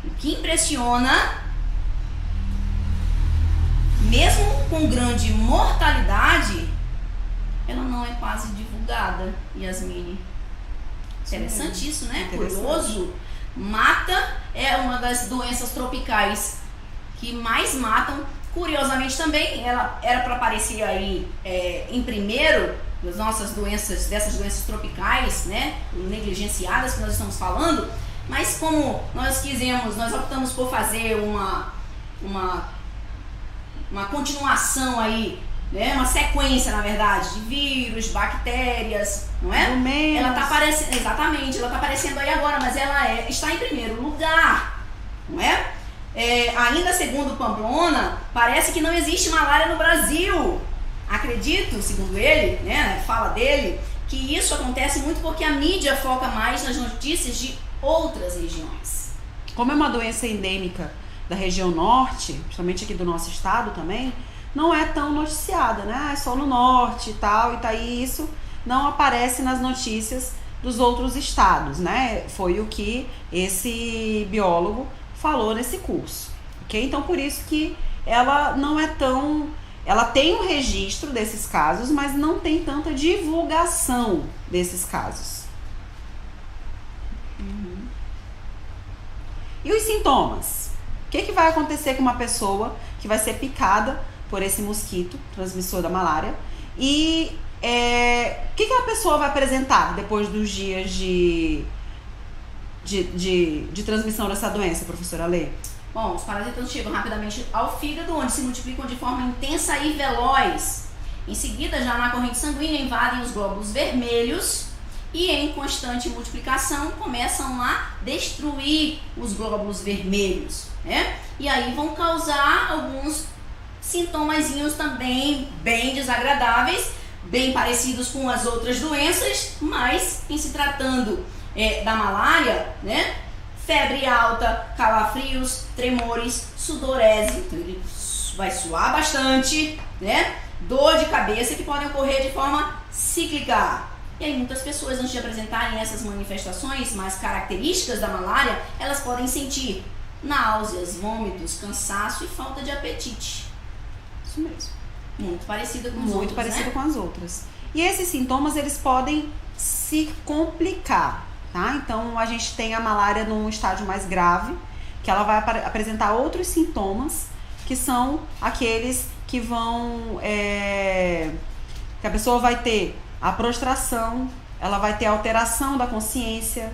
o que impressiona, mesmo com grande mortalidade, ela não é quase divulgada, Yasmine. Interessante isso, né? Curioso. Mata é uma das doenças tropicais que mais matam. Curiosamente também, ela era para aparecer aí em primeiro das nossas doenças, dessas doenças tropicais, né? Negligenciadas que nós estamos falando. Mas como nós optamos por fazer uma continuação aí, né? Uma sequência, na verdade, de vírus, bactérias, não é? Ela está aparecendo, exatamente, ela está aparecendo aí agora, mas ela está em primeiro lugar, não é? Ainda segundo Pamplona, parece que não existe malária no Brasil. Acredito, segundo ele, né? Fala dele, que isso acontece muito porque a mídia foca mais nas notícias de outras regiões. Como é uma doença endêmica da região norte, principalmente aqui do nosso estado também, não é tão noticiada, né? É só no norte e tal, e tá aí isso não aparece nas notícias dos outros estados, né? Foi o que esse biólogo falou nesse curso, ok? Então, por isso que ela não é tão... Ela tem um registro desses casos, mas não tem tanta divulgação desses casos. E os sintomas? O que vai acontecer com uma pessoa que vai ser picada por esse mosquito, transmissor da malária? E o que a pessoa vai apresentar depois dos dias de transmissão dessa doença, professora Lê? Bom, os parasitas chegam rapidamente ao fígado, onde se multiplicam de forma intensa e veloz. Em seguida, já na corrente sanguínea, invadem os glóbulos vermelhos e, em constante multiplicação, começam a destruir os glóbulos vermelhos, né? E aí vão causar alguns sintomazinhos também bem desagradáveis, bem parecidos com as outras doenças, mas em se tratando da malária, né? Febre alta, calafrios, tremores, sudorese, então ele vai suar bastante, né? Dor de cabeça que podem ocorrer de forma cíclica. E aí muitas pessoas, antes de apresentarem essas manifestações mais características da malária, elas podem sentir náuseas, vômitos, cansaço e falta de apetite. Isso mesmo. Muito parecido com Muito parecido com as outras. E esses sintomas, eles podem se complicar, tá? Então, a gente tem a malária num estágio mais grave, que ela vai apresentar outros sintomas, que são aqueles que vão... que a pessoa vai ter a prostração, ela vai ter alteração da consciência,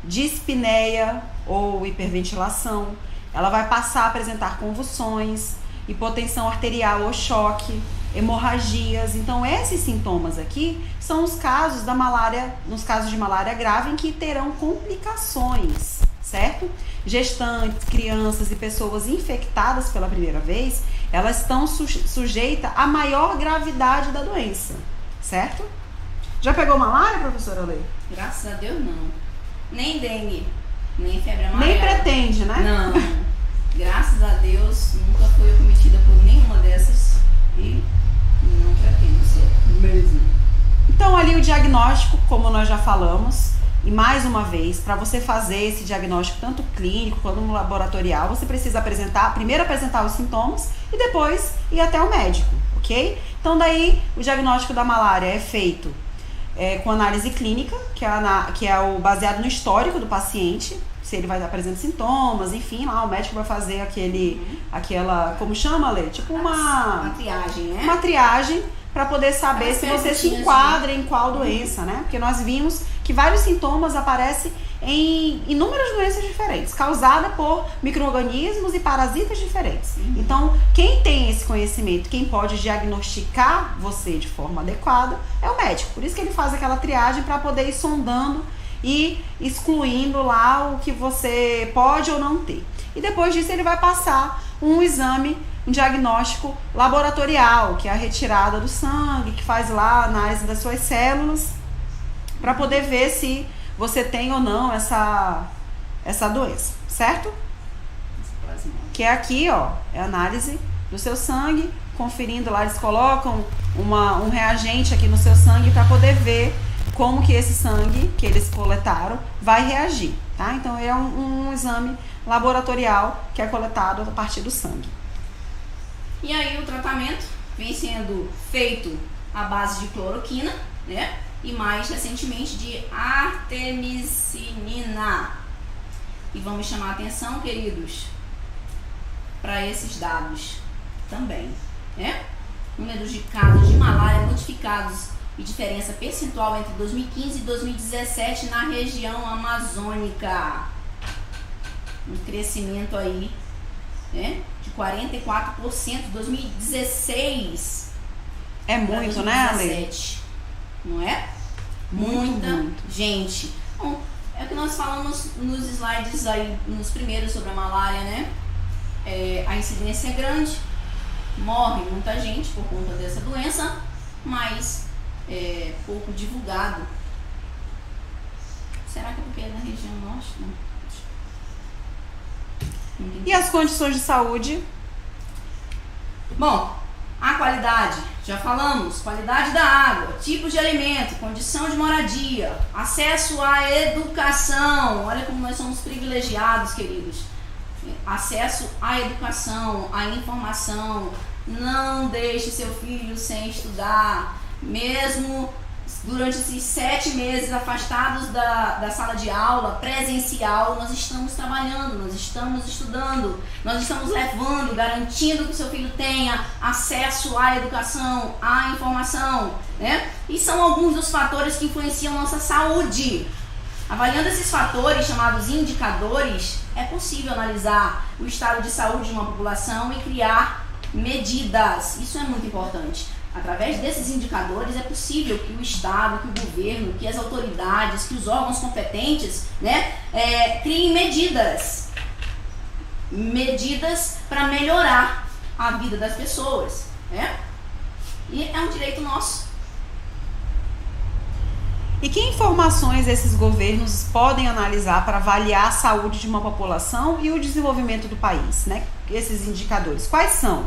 dispneia ou hiperventilação, ela vai passar a apresentar convulsões, hipotensão arterial ou choque, hemorragias. Então, esses sintomas aqui são os casos da malária, nos casos de malária grave, em que terão complicações, certo? Gestantes, crianças e pessoas infectadas pela primeira vez, elas estão sujeitas à maior gravidade da doença, certo? Já pegou malária, professora Lê? Graças a Deus, não. Nem dengue, nem febre amarela. Nem pretende, né? Não. Graças a Deus, nunca fui acometida por nenhuma dessas e não pretendo ser mesmo. Então, ali o diagnóstico, como nós já falamos, e mais uma vez, para você fazer esse diagnóstico tanto clínico quanto laboratorial, você precisa primeiro apresentar os sintomas e depois ir até o médico, ok? Então, daí, o diagnóstico da malária é feito com análise clínica, que é o baseado no histórico do paciente, se ele vai apresentar sintomas, enfim, lá o médico vai fazer aquela, como chama, Lê? Tipo uma triagem, né? Uma triagem para poder saber se você se enquadra em qual doença, né? Porque nós vimos que vários sintomas aparecem em inúmeras doenças diferentes, causadas por micro-organismos e parasitas diferentes. Então, quem tem esse conhecimento, quem pode diagnosticar você de forma adequada, é o médico. Por isso que ele faz aquela triagem para poder ir sondando e excluindo lá o que você pode ou não ter. E depois disso ele vai passar um exame, um diagnóstico laboratorial, que é a retirada do sangue, que faz lá a análise das suas células, para poder ver se você tem ou não essa doença, certo? Que é aqui, ó, é a análise do seu sangue, conferindo lá, eles colocam um reagente aqui no seu sangue para poder ver como que esse sangue que eles coletaram vai reagir, tá? Então é um exame laboratorial que é coletado a partir do sangue. E aí o tratamento vem sendo feito à base de cloroquina, né? E mais recentemente de artemisinina. E vamos chamar a atenção, queridos, para esses dados também, né? Números de casos de malária notificados e diferença percentual entre 2015 e 2017 na região amazônica. Um crescimento aí, né, de 44%. 2016 é muito, né, Ale? Não é? Muita gente. Bom, é o que nós falamos nos slides aí, nos primeiros sobre a malária, né? A incidência é grande, morre muita gente por conta dessa doença, mas é pouco divulgado. Será que é porque é na região norte? Não. E as condições de saúde? Bom, a qualidade, já falamos, qualidade da água, tipos de alimento, condição de moradia, acesso à educação. Olha como nós somos privilegiados, queridos. Acesso à educação, à informação. Não deixe seu filho sem estudar, mesmo durante esses 7 meses afastados da sala de aula presencial. Nós estamos trabalhando, nós estamos estudando, nós estamos levando, garantindo que o seu filho tenha acesso à educação, à informação, né? E são alguns dos fatores que influenciam nossa saúde. Avaliando esses fatores, chamados indicadores, é possível analisar o estado de saúde de uma população e criar medidas. Isso é muito importante. Através desses indicadores é possível que o Estado, que o governo, que as autoridades, que os órgãos competentes, né, criem medidas para melhorar a vida das pessoas, né? E é um direito nosso. E que informações esses governos podem analisar para avaliar a saúde de uma população e o desenvolvimento do país, né? Esses indicadores, quais são?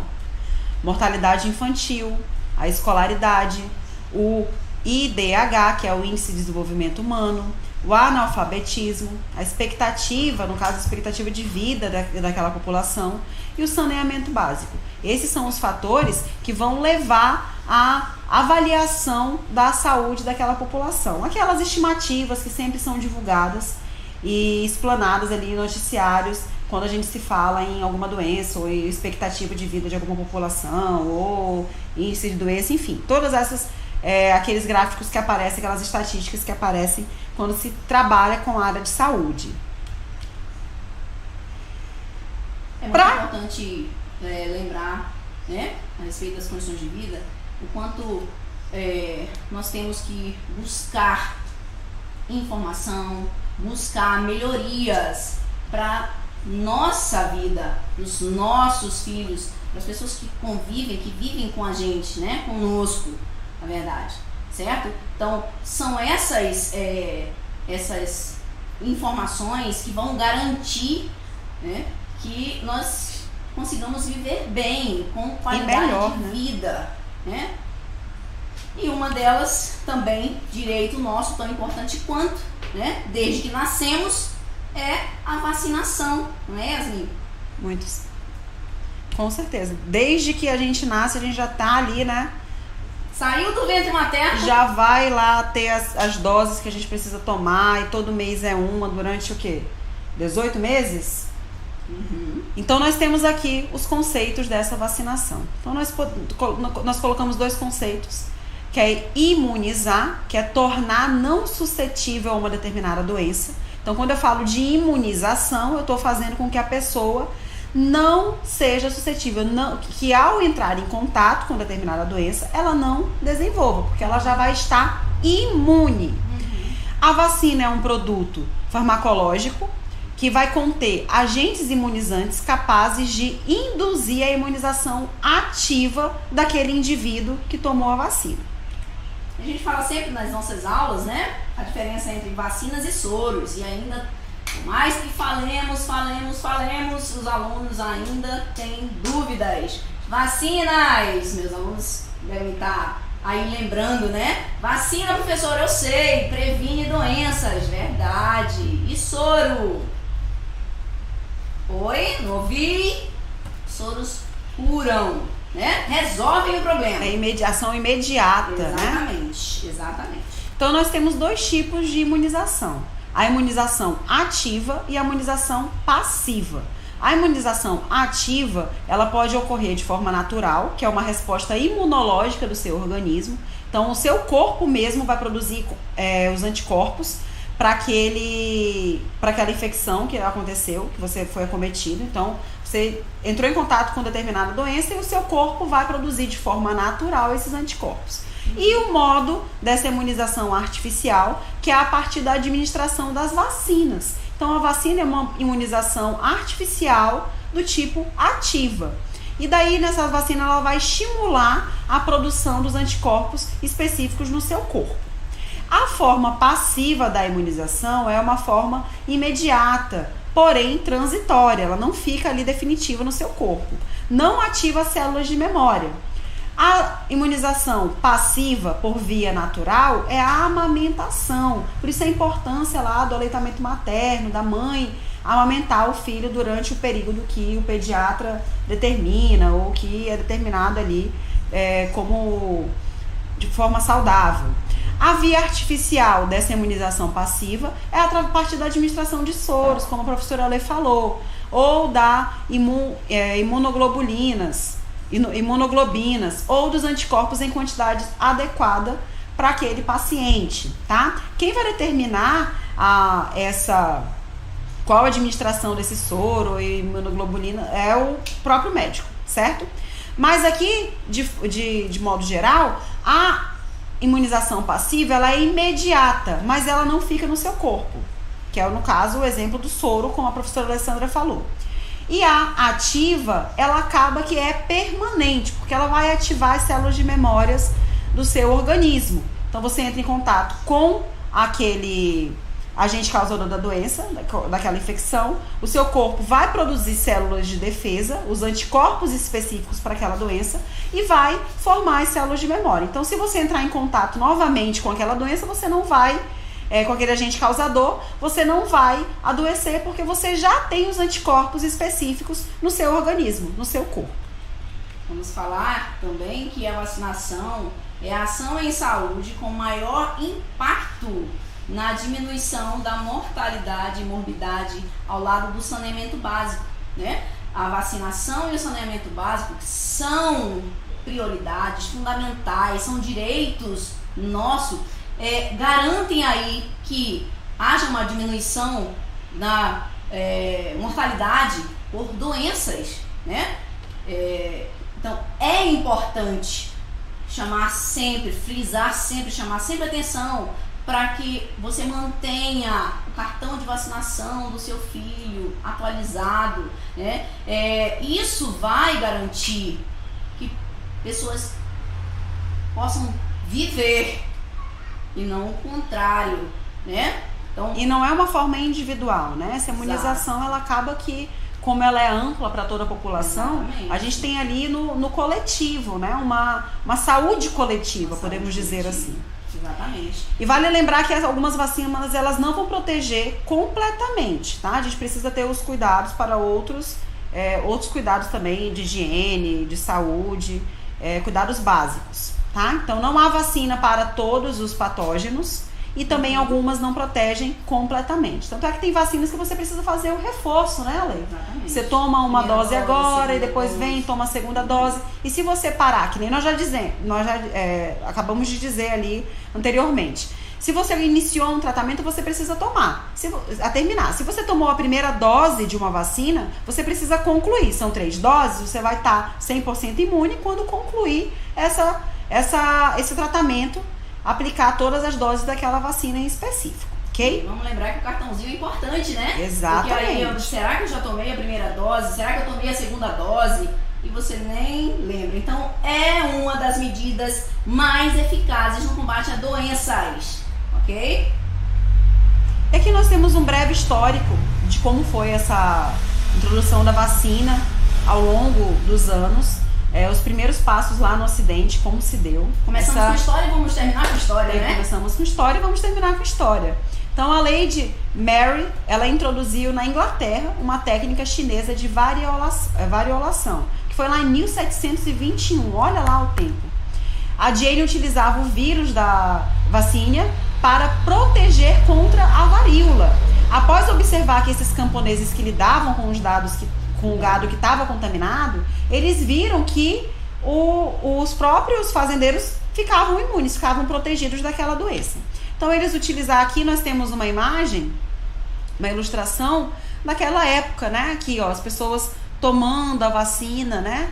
Mortalidade infantil, a escolaridade, o IDH, que é o Índice de Desenvolvimento Humano, o analfabetismo, a expectativa, no caso, a expectativa de vida daquela população e o saneamento básico. Esses são os fatores que vão levar à avaliação da saúde daquela população. Aquelas estimativas que sempre são divulgadas e explanadas ali em noticiários, quando a gente se fala em alguma doença ou em expectativa de vida de alguma população ou índice de doença, enfim, todas essas, aqueles gráficos que aparecem, aquelas estatísticas que aparecem quando se trabalha com a área de saúde. É muito importante lembrar, né, a respeito das condições de vida, o quanto nós temos que buscar informação, buscar melhorias para nossa vida, para os nossos filhos, para as pessoas que convivem, que vivem com a gente, né, conosco, na verdade, certo? Então, são essas informações que vão garantir, né, que nós consigamos viver bem, com qualidade de vida, né? E uma delas também, direito nosso, tão importante quanto, né, desde que nascemos, é a vacinação, não é, Yasmin? Muitos. Com certeza. Desde que a gente nasce, a gente já tá ali, né? Saiu do ventre materno. Já vai lá ter as doses que a gente precisa tomar e todo mês é uma durante o quê? 18 meses? Uhum. Então nós temos aqui os conceitos dessa vacinação. Então nós colocamos 2 conceitos, que é imunizar, que é tornar não suscetível a uma determinada doença. Então quando eu falo de imunização, eu estou fazendo com que a pessoa não seja suscetível, que ao entrar em contato com determinada doença, ela não desenvolva, porque ela já vai estar imune. Uhum. A vacina é um produto farmacológico que vai conter agentes imunizantes capazes de induzir a imunização ativa daquele indivíduo que tomou a vacina. A gente fala sempre nas nossas aulas, né, a diferença entre vacinas e soros, e ainda Por mais que falemos, os alunos ainda têm dúvidas. Vacinas, meus alunos devem estar aí lembrando, né? Vacina, professor, eu sei, previne doenças, verdade. E soro? Oi, não ouvi? Soros curam, né? Resolvem o problema. É ação imediata, né? Exatamente. Então nós temos dois tipos de imunização. A imunização ativa e a imunização passiva. A imunização ativa, ela pode ocorrer de forma natural, que é uma resposta imunológica do seu organismo. Então, o seu corpo mesmo vai produzir os anticorpos para aquela infecção que aconteceu, que você foi acometido. Então, você entrou em contato com determinada doença e o seu corpo vai produzir de forma natural esses anticorpos. E o modo dessa imunização artificial, que é a partir da administração das vacinas. Então, a vacina é uma imunização artificial do tipo ativa. E daí, nessa vacina, ela vai estimular a produção dos anticorpos específicos no seu corpo. A forma passiva da imunização é uma forma imediata, porém transitória. Ela não fica ali definitiva no seu corpo. Não ativa as células de memória. A imunização passiva por via natural é a amamentação. Por isso a importância lá do aleitamento materno, da mãe amamentar o filho durante o período que o pediatra determina ou que é determinado ali como de forma saudável. A via artificial dessa imunização passiva é a partir da administração de soros, como a professora Ale falou, ou da imunoglobulinas, ou dos anticorpos em quantidade adequada para aquele paciente, tá? Quem vai determinar qual a administração desse soro e imunoglobulina é o próprio médico, certo? Mas aqui, de modo geral, a imunização passiva ela é imediata, mas ela não fica no seu corpo, que é, no caso, o exemplo do soro, como a professora Alessandra falou. E a ativa, ela acaba que é permanente, porque ela vai ativar as células de memórias do seu organismo. Então, você entra em contato com aquele agente causador da doença, daquela infecção, o seu corpo vai produzir células de defesa, os anticorpos específicos para aquela doença, e vai formar as células de memória. Então, se você entrar em contato novamente com aquela doença, você não vai, com aquele agente causador, você não vai adoecer, porque você já tem os anticorpos específicos no seu organismo, no seu corpo. Vamos falar também que a vacinação é a ação em saúde com maior impacto na diminuição da mortalidade e morbidade ao lado do saneamento básico, né? A vacinação e o saneamento básico são prioridades fundamentais, são direitos nossos, garantem aí que haja uma diminuição na mortalidade por doenças, né? Então, é importante chamar sempre, frisar sempre, chamar sempre atenção para que você mantenha o cartão de vacinação do seu filho atualizado, né? Isso vai garantir que pessoas possam viver e não o contrário, né? Então, e não é uma forma individual, né? Essa imunização, ela acaba que, como ela é ampla para toda a população, exatamente, a gente tem ali no coletivo, né? Uma saúde coletiva, podemos dizer assim. Exatamente. E vale lembrar que algumas vacinas, elas não vão proteger completamente, tá? A gente precisa ter os cuidados para outros cuidados também de higiene, de saúde, cuidados básicos, tá? Então, não há vacina para todos os patógenos e também algumas não protegem completamente. Tanto é que tem vacinas que você precisa fazer o reforço, né, Ale? Exatamente. Você toma uma dose agora e depois dose. vem, toma a segunda dose. E se você parar, que nem nós já acabamos de dizer ali anteriormente, se você iniciou um tratamento, você precisa tomar, terminar. Se você tomou a primeira dose de uma vacina, você precisa concluir. São 3 doses, você vai estar 100% imune quando concluir esse tratamento, aplicar todas as doses daquela vacina em específico, ok? Vamos lembrar que o cartãozinho é importante, né? Exatamente. Porque aí, será que eu já tomei a primeira dose? Será que eu tomei a segunda dose? E você nem lembra. Então, é uma das medidas mais eficazes no combate a doenças, ok? E aqui nós temos um breve histórico de como foi essa introdução da vacina ao longo dos anos, os primeiros passos lá no Ocidente, como se deu. Começamos com história e vamos terminar com história, né? Começamos com história e vamos terminar com história. Então, a Lady Mary, ela introduziu na Inglaterra uma técnica chinesa de variolação, que foi lá em 1721, olha lá o tempo. A Jane utilizava o vírus da vacina para proteger contra a varíola. Após observar que esses camponeses que lidavam com com o gado que estava contaminado, eles viram que os próprios fazendeiros ficavam imunes, ficavam protegidos daquela doença. Então, eles utilizaram, aqui nós temos uma imagem, uma ilustração daquela época, né? Aqui, ó, as pessoas tomando a vacina, né?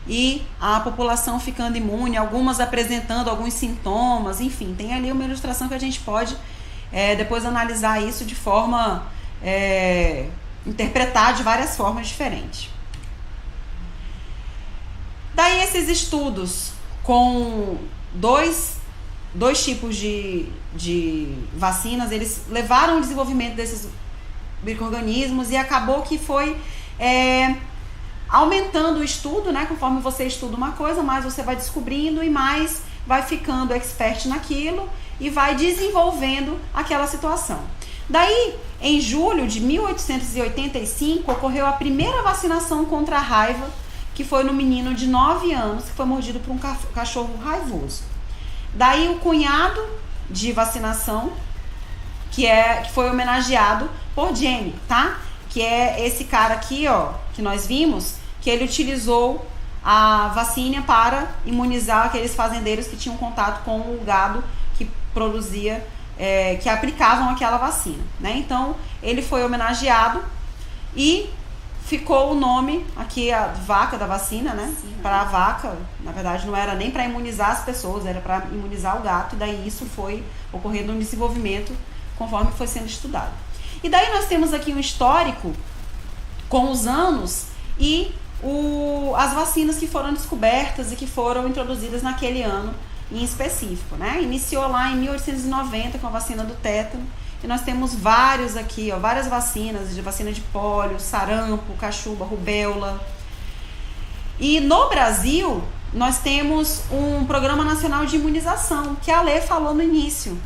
E a população ficando imune, algumas apresentando alguns sintomas, enfim, tem ali uma ilustração que a gente pode depois analisar isso de forma, interpretar de várias formas diferentes. Daí esses estudos com dois tipos de vacinas, eles levaram ao desenvolvimento desses micro-organismos e acabou que foi aumentando o estudo, né? Conforme você estuda uma coisa, mais você vai descobrindo e mais vai ficando expert naquilo e vai desenvolvendo aquela situação. Daí, em julho de 1885, ocorreu a primeira vacinação contra a raiva, que foi no menino de 9 anos, que foi mordido por um cachorro raivoso. Daí o cunhado de vacinação, que foi homenageado por Jenner, tá? Que é esse cara aqui, ó, que nós vimos, que ele utilizou a vacina para imunizar aqueles fazendeiros que tinham contato com o gado que produzia, que aplicavam aquela vacina, né? Então, ele foi homenageado e ficou o nome aqui, a vaca da vacina, né? Para a vaca, na verdade não era nem para imunizar as pessoas, era para imunizar o gato, e daí isso foi ocorrendo um desenvolvimento conforme foi sendo estudado. E daí nós temos aqui um histórico com os anos e as vacinas que foram descobertas e que foram introduzidas naquele ano em específico, né? Iniciou lá em 1890 com a vacina do tétano. E nós temos vários aqui, ó, várias vacinas, de vacina de pólio, sarampo, cachumba, rubéola. E no Brasil, nós temos um Programa Nacional de Imunização, que a Lê falou no início,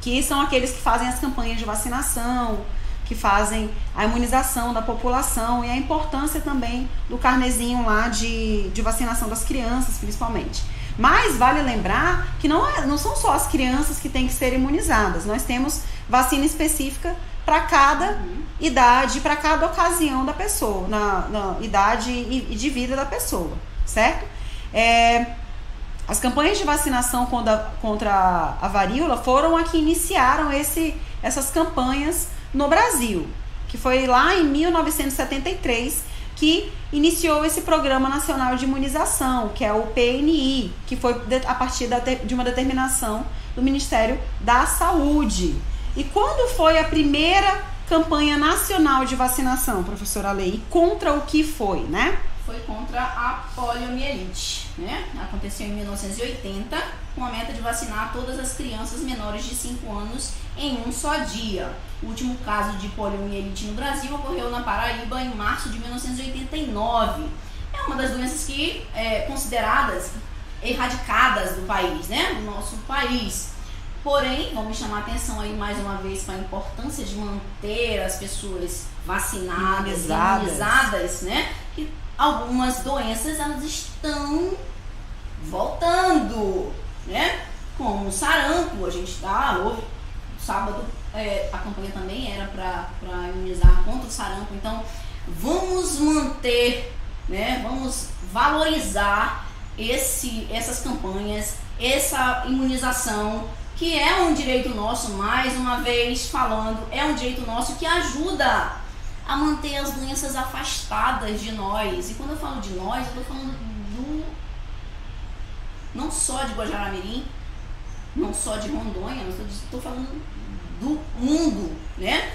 que são aqueles que fazem as campanhas de vacinação, que fazem a imunização da população e a importância também do carnezinho lá de vacinação das crianças, principalmente. Mas vale lembrar que não são só as crianças que têm que ser imunizadas. Nós temos vacina específica para cada idade, para cada ocasião da pessoa, na idade e de vida da pessoa, certo? As campanhas de vacinação contra a varíola foram a que iniciaram essas campanhas no Brasil, que foi lá em 1973 que iniciou esse Programa Nacional de Imunização, que é o PNI, que foi a partir de uma determinação do Ministério da Saúde. E quando foi a primeira campanha nacional de vacinação, professora Lei? Contra o que foi, né? Foi contra a poliomielite, né? Aconteceu em 1980, com a meta de vacinar todas as crianças menores de 5 anos em um só dia. O último caso de poliomielite no Brasil ocorreu na Paraíba em março de 1989. É uma das doenças que consideradas erradicadas do país, né? Do nosso país. Porém, vamos chamar a atenção aí mais uma vez para a importância de manter as pessoas vacinadas, imunizadas, né? Que algumas doenças elas estão voltando, né? Como o sarampo, a gente houve sábado, a campanha também era para imunizar contra o sarampo. Então, vamos manter, né? Vamos valorizar essas campanhas, essa imunização, que é um direito nosso, mais uma vez falando, é um direito nosso que ajuda a manter as doenças afastadas de nós. E quando eu falo de nós, eu estou falando não só de Guajará-Mirim, não só de Rondônia, eu estou falando do mundo, né?